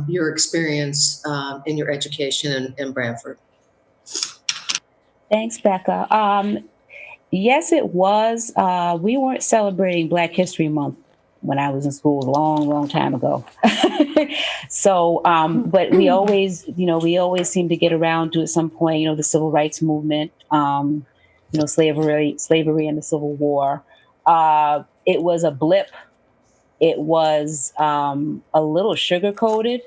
your experience in your education in Branford? Thanks, Becca. Yes, it was. We weren't celebrating Black History Month when I was in school a long, long time ago. So, but we always seem to get around to at some point, the civil rights movement, slavery and the Civil War. It was a blip. It was a little sugar-coated.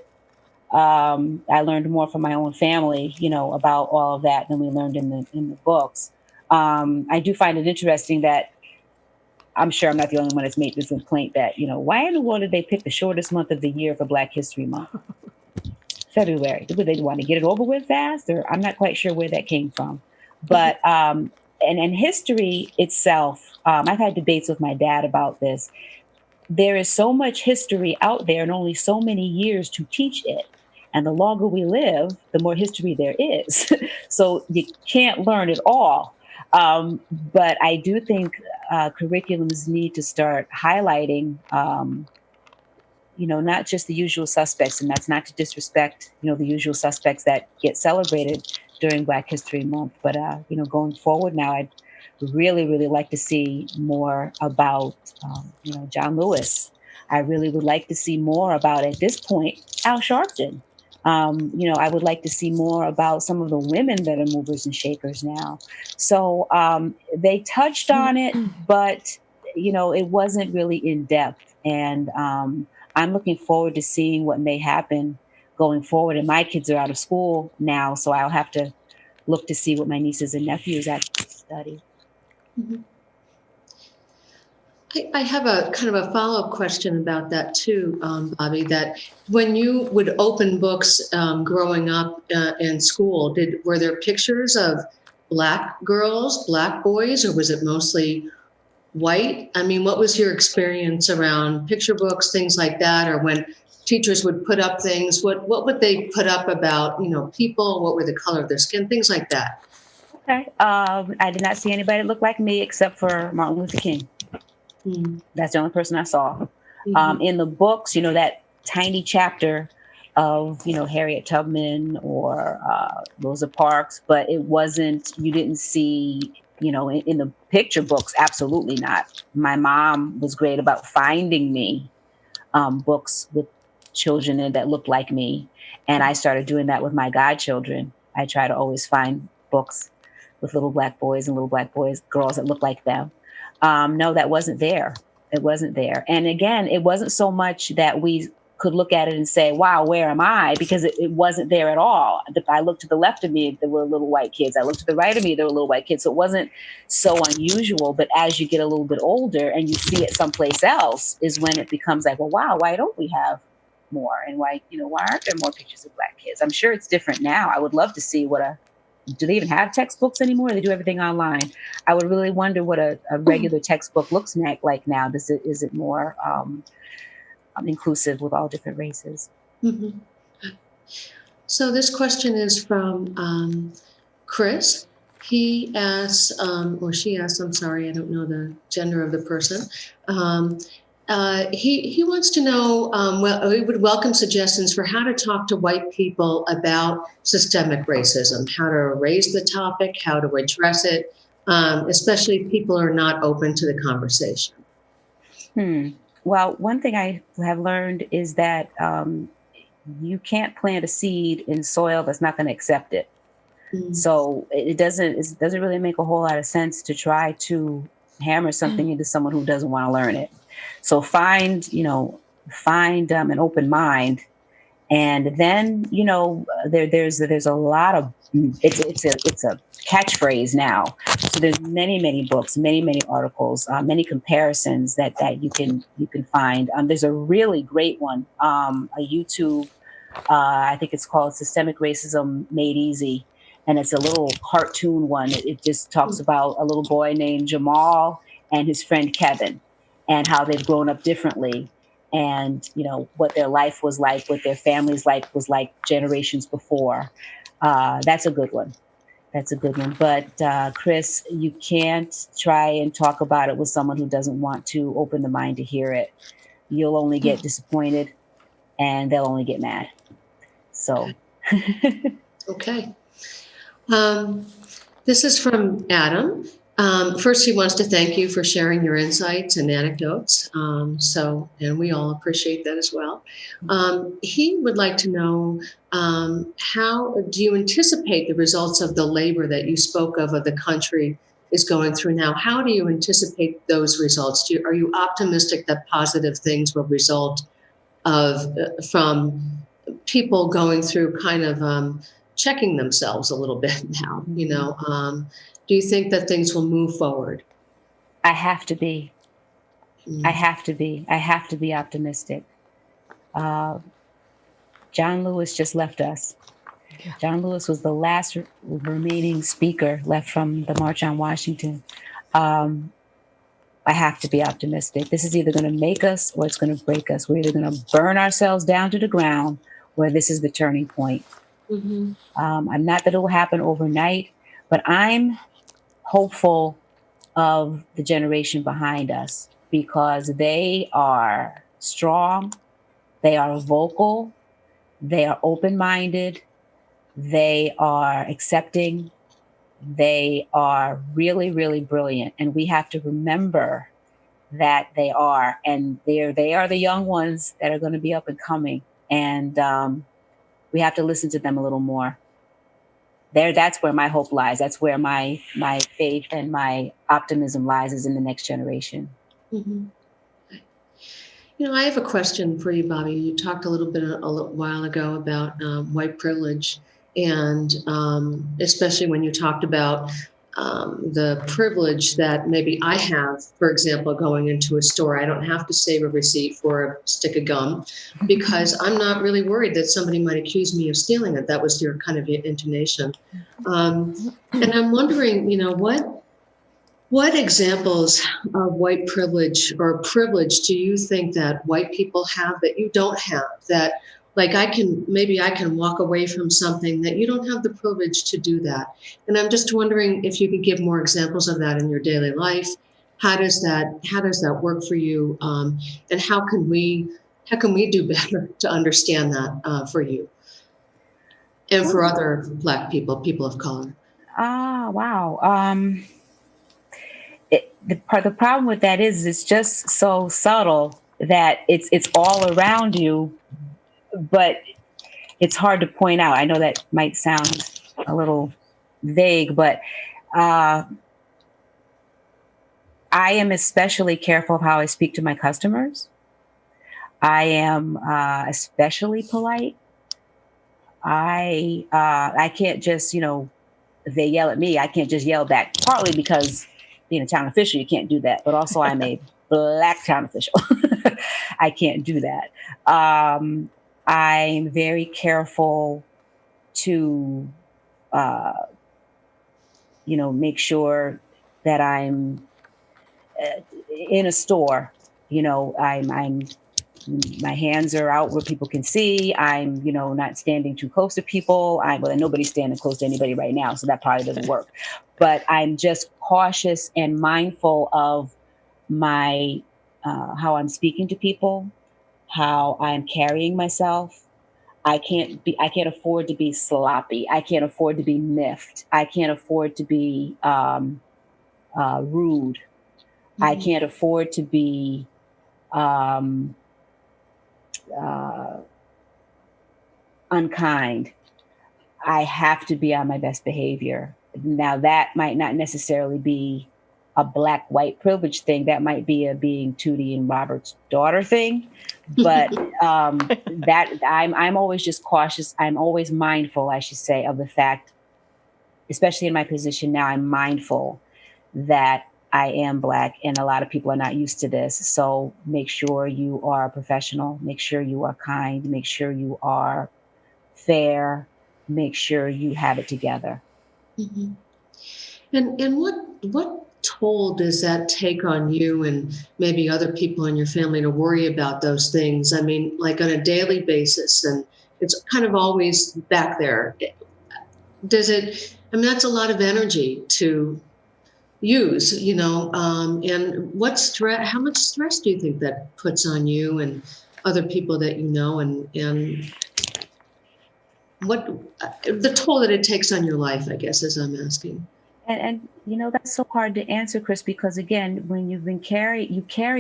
I learned more from my own family, about all of that than we learned in the books. I do find it interesting that I'm sure I'm not the only one that's made this complaint that, why in the world did they pick the shortest month of the year for Black History Month? February. Did they want to get it over with fast? Or I'm not quite sure where that came from. But, and history itself, I've had debates with my dad about this. There is so much history out there and only so many years to teach it. And the longer we live, the more history there is. So you can't learn it all. But I do think curriculums need to start highlighting, not just the usual suspects, and that's not to disrespect, the usual suspects that get celebrated during Black History Month. But, going forward now, I'd really, really like to see more about, John Lewis. I really would like to see more about, at this point, Al Sharpton. I would like to see more about some of the women that are movers and shakers now. So they touched on it, but, it wasn't really in depth. And I'm looking forward to seeing what may happen going forward. And my kids are out of school now, so I'll have to look to see what my nieces and nephews actually study. Mm-hmm. I have a kind of a follow-up question about that too, Bobby, that when you would open books growing up in school, were there pictures of Black girls, Black boys, or was it mostly white? I mean, what was your experience around picture books, things like that, or when teachers would put up things, what would they put up about, people, what were the color of their skin, things like that? Okay. I did not see anybody that looked like me except for Martin Luther King. Mm-hmm. That's the only person I saw. Mm-hmm. In the books, that tiny chapter of, Harriet Tubman or Rosa Parks, but it wasn't, you didn't see, in the picture books, absolutely not. My mom was great about finding me books with children in that looked like me. And I started doing that with my godchildren. I try to always find books with little Black boys and little Black girls that look like them. No, that wasn't there. It wasn't there. And again, it wasn't so much that we could look at it and say, wow, where am I? Because it wasn't there at all. If I looked to the left of me, there were little white kids. I looked to the right of me, there were little white kids. So it wasn't so unusual. But as you get a little bit older and you see it someplace else is when it becomes like, well, wow, why don't we have more? And why aren't there more pictures of Black kids? I'm sure it's different now. I would love to see do they even have textbooks anymore? They do everything online. I would really wonder what a regular textbook looks like now. Is it more inclusive with all different races? Mm-hmm. So this question is from Chris. He asks, or she asks, I'm sorry, I don't know the gender of the person. He wants to know, we would welcome suggestions for how to talk to white people about systemic racism, how to raise the topic, how to address it, especially if people are not open to the conversation. Well, one thing I have learned is that you can't plant a seed in soil that's not going to accept it. Mm-hmm. So it doesn't really make a whole lot of sense to try to hammer something into someone who doesn't want to learn it. So find an open mind, and then there's a lot of it's a catchphrase now. So there's many books, many articles, many comparisons that you can find. There's a really great one, a YouTube. I think it's called Systemic Racism Made Easy, and it's a little cartoon one. It just talks about a little boy named Jamal and his friend Kevin, and how they've grown up differently, and what their life was like, what their family's life was like generations before. That's a good one. But Chris, you can't try and talk about it with someone who doesn't want to open the mind to hear it. You'll only get disappointed, and they'll only get mad. So. Okay. This is from Adam. First, he wants to thank you for sharing your insights and anecdotes. And we all appreciate that as well. He would like to know, how do you anticipate the results of the labor that you spoke of the country is going through now? How do you anticipate those results? Are you optimistic that positive things will result from people going through kind of checking themselves a little bit now? Do you think that things will move forward? I have to be. I have to be. I have to be optimistic. John Lewis just left us. John Lewis was the last remaining speaker left from the March on Washington. I have to be optimistic. This is either going to make us or it's going to break us. We're either going to burn ourselves down to the ground, or this is the turning point. Mm-hmm. I'm not that it will happen overnight, but I'm hopeful of the generation behind us because they are strong, they are vocal, they are open-minded, they are accepting, they are really, really brilliant. And we have to remember that they are, and they are the young ones that are going to be up and coming. And we have to listen to them a little more. That's where my hope lies. That's where my faith and my optimism lies, is in the next generation. Mm-hmm. I have a question for you, Bobby. You talked a little while ago about white privilege, and especially when you talked about the privilege that maybe I have, for example, going into a store. I don't have to save a receipt for a stick of gum because I'm not really worried that somebody might accuse me of stealing it. That was your kind of intonation. And I'm wondering, what examples of white privilege or privilege do you think that white people have that you don't have? That, like, I can walk away from something that you don't have the privilege to do that. And I'm just wondering if you could give more examples of that in your daily life. How does that work for you? And how can we do better to understand that for you and for other Black people of color? Wow. The problem with that is it's just so subtle that it's all around you, but it's hard to point out. I know that might sound a little vague, but I am especially careful of how I speak to my customers. I am especially polite. I can't just, if they yell at me, I can't just yell back, partly because being a town official, you can't do that. But also I'm a Black town official. I can't do that. I'm very careful to, make sure that I'm in a store. I'm my hands are out where people can see. I'm, not standing too close to people. Nobody's standing close to anybody right now, so that probably doesn't work. But I'm just cautious and mindful of my how I'm speaking to people, how I'm carrying myself. I can't afford to be sloppy. I can't afford to be miffed. I can't afford to be rude. Mm-hmm. I can't afford to be unkind. I have to be on my best behavior. Now, that might not necessarily be a Black-white privilege thing. That might be a being Tootie and Robert's daughter thing. But that I'm always just cautious. I'm always mindful, I should say, of the fact, especially in my position now, I'm mindful that I am Black, and a lot of people are not used to this. So make sure you are a professional, make sure you are kind, make sure you are fair, make sure you have it together. Mm-hmm. And what toll does that take on you and maybe other people in your family to worry about those things? I mean, like on a daily basis, and it's kind of always back there. That's a lot of energy to use, and how much stress do you think that puts on you and other people that you know, and what the toll that it takes on your life, I guess, as I'm asking. And that's so hard to answer, Chris, because again, when you carry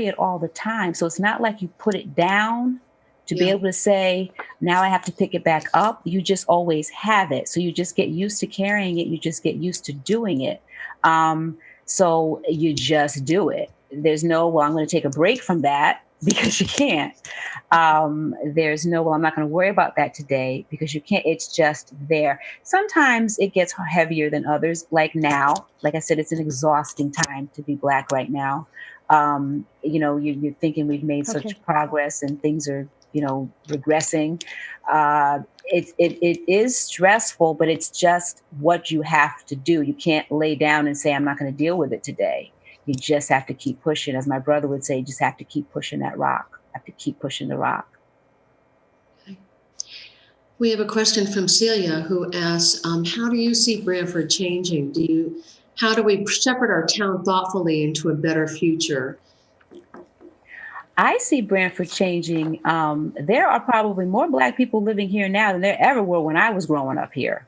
it all the time. So it's not like you put it down to be Yeah. able to say, now I have to pick it back up. You just always have it. So you just get used to carrying it. You just get used to doing it. So you just do it. There's no, well, I'm going to take a break from that because you can't. There's no, well, I'm not going to worry about that today because you can't. It's just there. Sometimes it gets heavier than others. Like now, like I said, it's an exhausting time to be Black right now. You're thinking we've made Okay. such progress and things are, regressing. It is stressful, but it's just what you have to do. You can't lay down and say, I'm not going to deal with it today. You just have to keep pushing. As my brother would say, you just have to keep pushing that rock. Have to keep pushing the rock. We have a question from Celia who asks, how do you see Branford changing? How do we shepherd our town thoughtfully into a better future? I see Branford changing. There are probably more Black people living here now than there ever were when I was growing up here,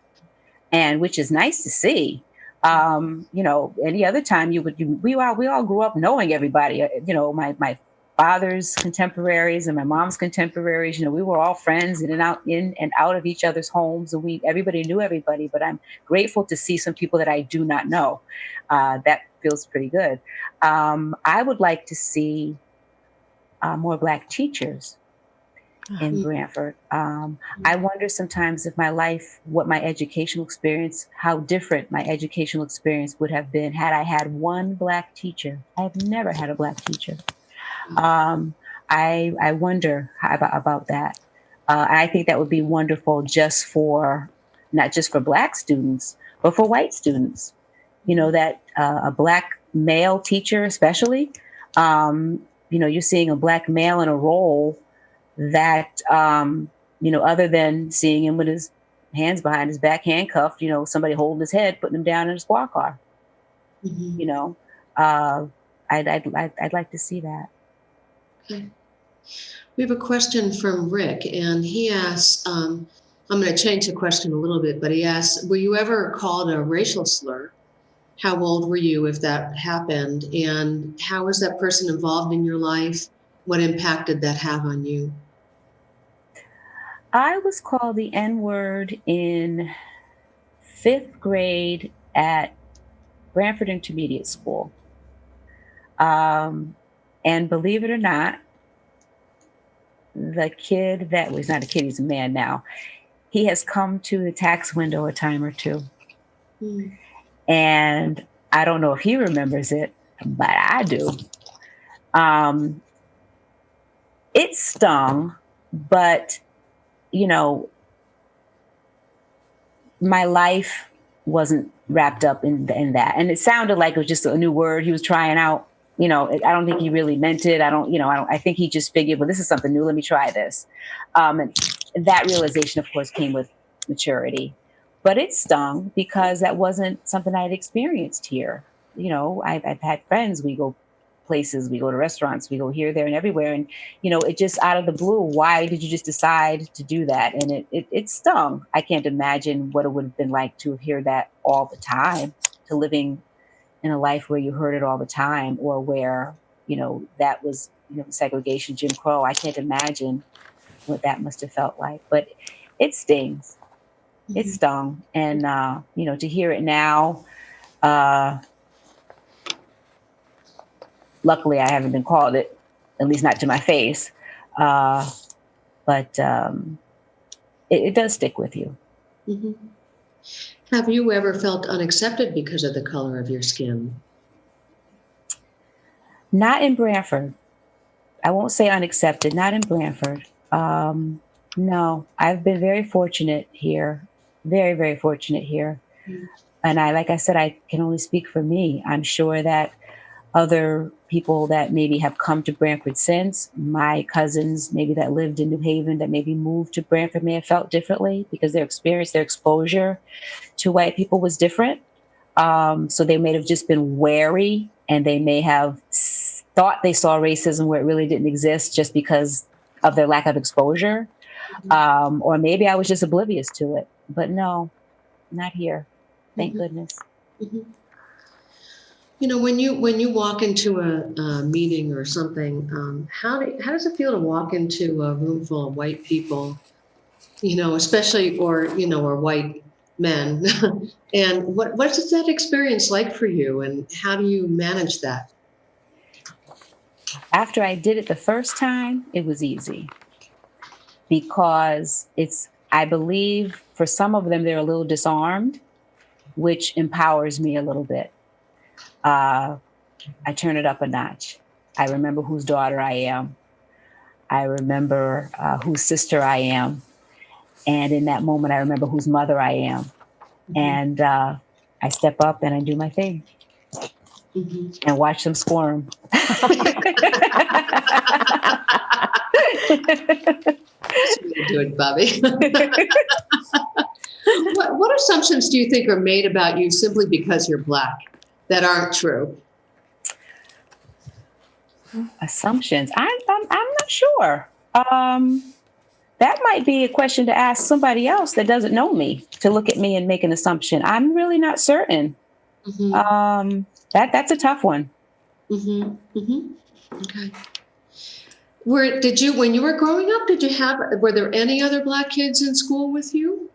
and which is nice to see. Any other time we all grew up knowing everybody. My father's contemporaries and my mom's contemporaries. We were all friends in and out of each other's homes, and everybody knew everybody. But I'm grateful to see some people that I do not know. That feels pretty good. I would like to see more Black teachers in Branford. I wonder sometimes if what my educational experience, how different my educational experience would have been had I had one Black teacher. I have never had a Black teacher. I wonder about that. I think that would be wonderful not just for Black students, but for white students. That a Black male teacher, especially, you're seeing a Black male in a role that, other than seeing him with his hands behind his back, handcuffed, somebody holding his head, putting him down in a squad car. Mm-hmm. I'd like to see that. Okay. We have a question from Rick, and he asks, I'm going to change the question a little bit, but he asks, were you ever called a racial slur? How old were you if that happened? And how was that person involved in your life? What impact did that have on you? I was called the N-word in 5th grade at Branford Intermediate School. And believe it or not, the kid he's not a kid, he's a man now. He has come to the tax window a time or two. And I don't know if he remembers it, but I do. It stung, but, my life wasn't wrapped up in that. And it sounded like it was just a new word he was trying out. I don't think he really meant it. I think he just figured, well, this is something new. Let me try this. And that realization, of course, came with maturity. But it stung because that wasn't something I'd experienced here. I've had friends, we go places, we go to restaurants, we go here, there, and everywhere. And, it just out of the blue, why did you just decide to do that? And it stung. I can't imagine what it would have been like to hear that all the time, to living in a life where you heard it all the time, or where, that was, segregation, Jim Crow. I can't imagine what that must have felt like, but it stings. It stung. And, to hear it now, luckily I haven't been called it, at least not to my face. But it does stick with you. Mm-hmm. Have you ever felt unaccepted because of the color of your skin? Not in Branford. I won't say unaccepted, not in Branford. No, I've been very fortunate here. Very, very fortunate here. And like I said, I can only speak for me. I'm sure that other people that maybe have come to Branford since, my cousins maybe that lived in New Haven, that maybe moved to Branford, may have felt differently because their experience, their exposure to white people was different. So they may have just been wary, and they may have thought they saw racism where it really didn't exist just because of their lack of exposure. Or maybe I was just oblivious to it. But no, not here. Thank goodness. When you walk into a meeting or something, how does it feel to walk into a room full of white people? Especially or white men, and what is that experience like for you, and how do you manage that? After I did it the first time, it was easy because I believe for some of them, they're a little disarmed, which empowers me a little bit. I turn it up a notch. I remember whose daughter I am. I remember whose sister I am. And in that moment, I remember whose mother I am. Mm-hmm. And I step up and I do my thing. Mm-hmm. And watch them squirm. Do it, Bobby. What assumptions do you think are made about you simply because you're Black that aren't true? Assumptions. I'm not sure. That might be a question to ask somebody else that doesn't know me, to look at me and make an assumption. I'm really not certain. Mm-hmm. That's a tough one. Mm-hmm. Mm-hmm. Okay. When you were growing up, were there any other Black kids in school with you?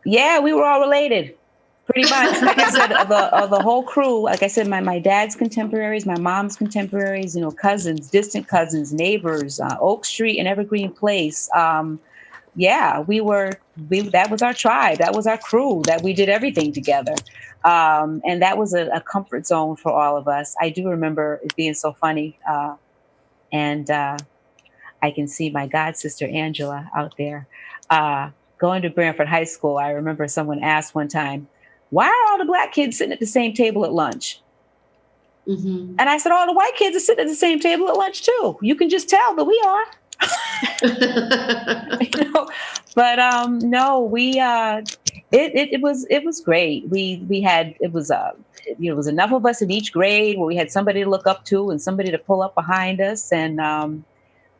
Yeah, we were all related. Pretty much. Like I said, the whole crew, like I said, my dad's contemporaries, my mom's contemporaries, cousins, distant cousins, neighbors, Oak Street and Evergreen Place. Yeah, that was our tribe. That was our crew, that we did everything together. And that was a comfort zone for all of us. I do remember it being so funny. And I can see my god sister, Angela, out there. Going to Branford High School, I remember someone asked one time, why are all the Black kids sitting at the same table at lunch? Mm-hmm. And I said, all the white kids are sitting at the same table at lunch too. You can just tell that we are. But no, it was great. We had, it was enough of us in each grade where we had somebody to look up to and somebody to pull up behind us. And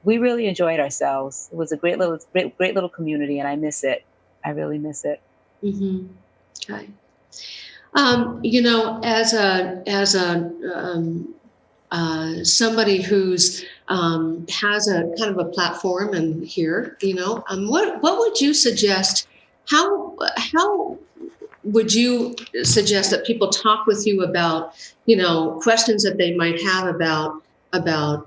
we really enjoyed ourselves. It was a great little community, and I miss it. I really miss it. Mm-hmm. Okay. As somebody who's has a kind of a platform and here, what would you suggest? How would you suggest that people talk with you about, questions that they might have about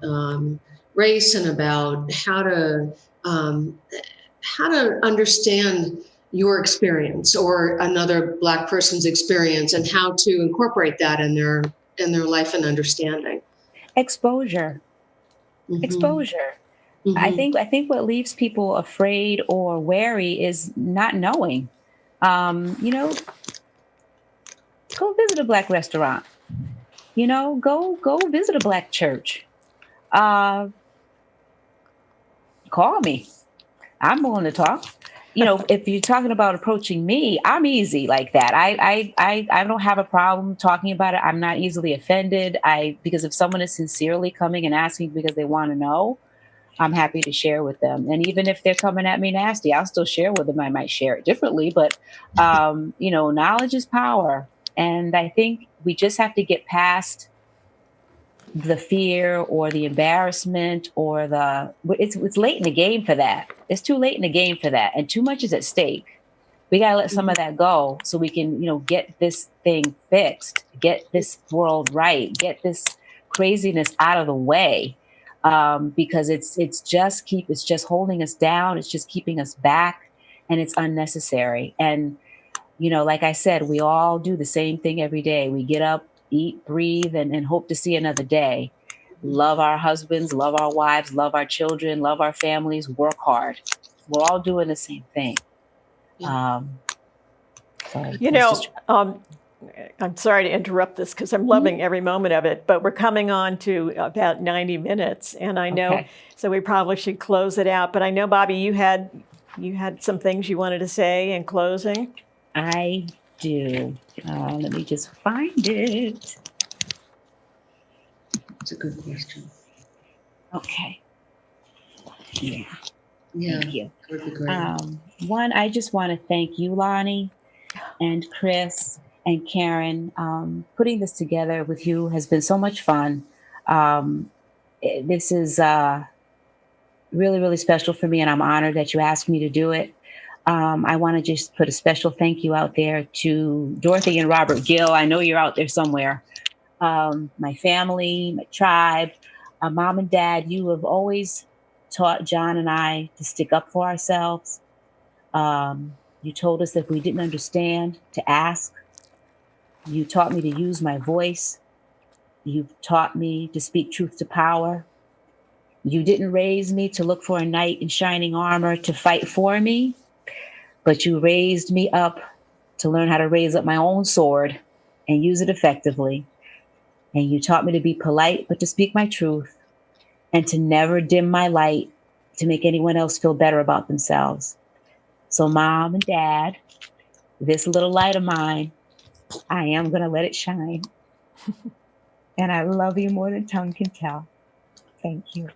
race and about how to understand your experience or another Black person's experience, and how to incorporate that in their life and understanding? Exposure. Mm-hmm. Exposure. Mm-hmm. I think what leaves people afraid or wary is not knowing. Go visit a Black restaurant. Go visit a Black church. Call me. I'm willing to talk. If you're talking about approaching me, I'm easy like that. I don't have a problem talking about it. I'm not easily offended. Because if someone is sincerely coming and asking because they want to know, I'm happy to share with them. And even if they're coming at me nasty, I'll still share with them. I might share it differently, but knowledge is power. And I think we just have to get past the fear or the embarrassment or it's late in the game for that. It's too late in the game for that. And too much is at stake. We got to let some of that go so we can, get this thing fixed, get this world right, get this craziness out of the way. Because it's just holding us down. It's just keeping us back, and it's unnecessary. And, like I said, we all do the same thing every day. We get up, eat, breathe, and hope to see another day. Love our husbands, love our wives, love our children, love our families, work hard. We're all doing the same thing. I'm sorry to interrupt this because I'm loving every moment of it, but we're coming on to about 90 minutes, and I know, so we probably should close it out. But I know, Bobby, you had some things you wanted to say in closing. I do. Let me just find it. That's a good question. Okay. Yeah. Thank you. That would be great. One, I just want to thank you, Lonnie, and Chris, and Karen. Putting this together with you has been so much fun. This is really, really special for me, and I'm honored that you asked me to do it. I want to just put a special thank you out there to Dorothy and Robert Gill. I know you're out there somewhere. My family, my tribe, mom and dad, you have always taught John and I to stick up for ourselves. You told us that if we didn't understand, to ask. You taught me to use my voice. You've taught me to speak truth to power. You didn't raise me to look for a knight in shining armor to fight for me, but you raised me up to learn how to raise up my own sword and use it effectively. And you taught me to be polite, but to speak my truth, and to never dim my light to make anyone else feel better about themselves. So Mom and Dad, this little light of mine, I am going to let it shine. And I love you more than tongue can tell. Thank you.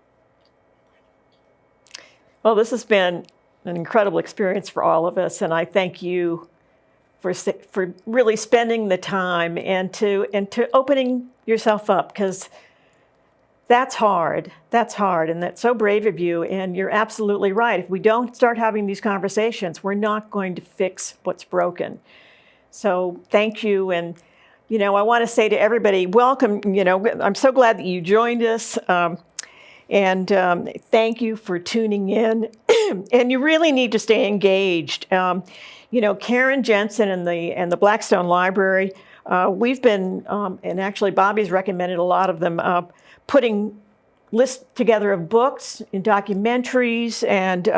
Well, this has been an incredible experience for all of us, and I thank you for really spending the time and to opening yourself up, because that's hard. That's hard, and that's so brave of you. And you're absolutely right. If we don't start having these conversations, we're not going to fix what's broken. So thank you. And I want to say to everybody, welcome. I'm so glad that you joined us. And thank you for tuning in. And you really need to stay engaged. Karen Jensen and the Blackstone Library, we've been, and actually Bobby's recommended a lot of them, putting lists together of books and documentaries and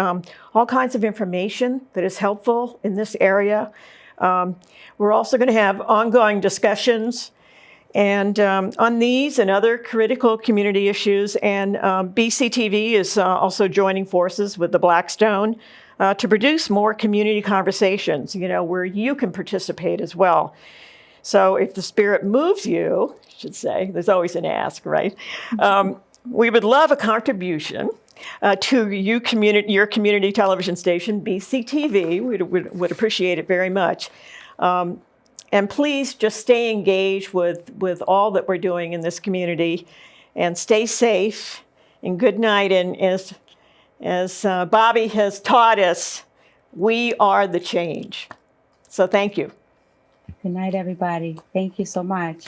all kinds of information that is helpful in this area. We're also going to have ongoing discussions and on these and other critical community issues. And BCTV is also joining forces with the Blackstone to produce more community conversations, where you can participate as well. So if the spirit moves you, I should say, there's always an ask, right? We would love a contribution to your community television station, BCTV. We would appreciate it very much. And please just stay engaged with all that we're doing in this community, and stay safe, and good night. And as Bobby has taught us, we are the change. So thank you. Good night, everybody. Thank you so much.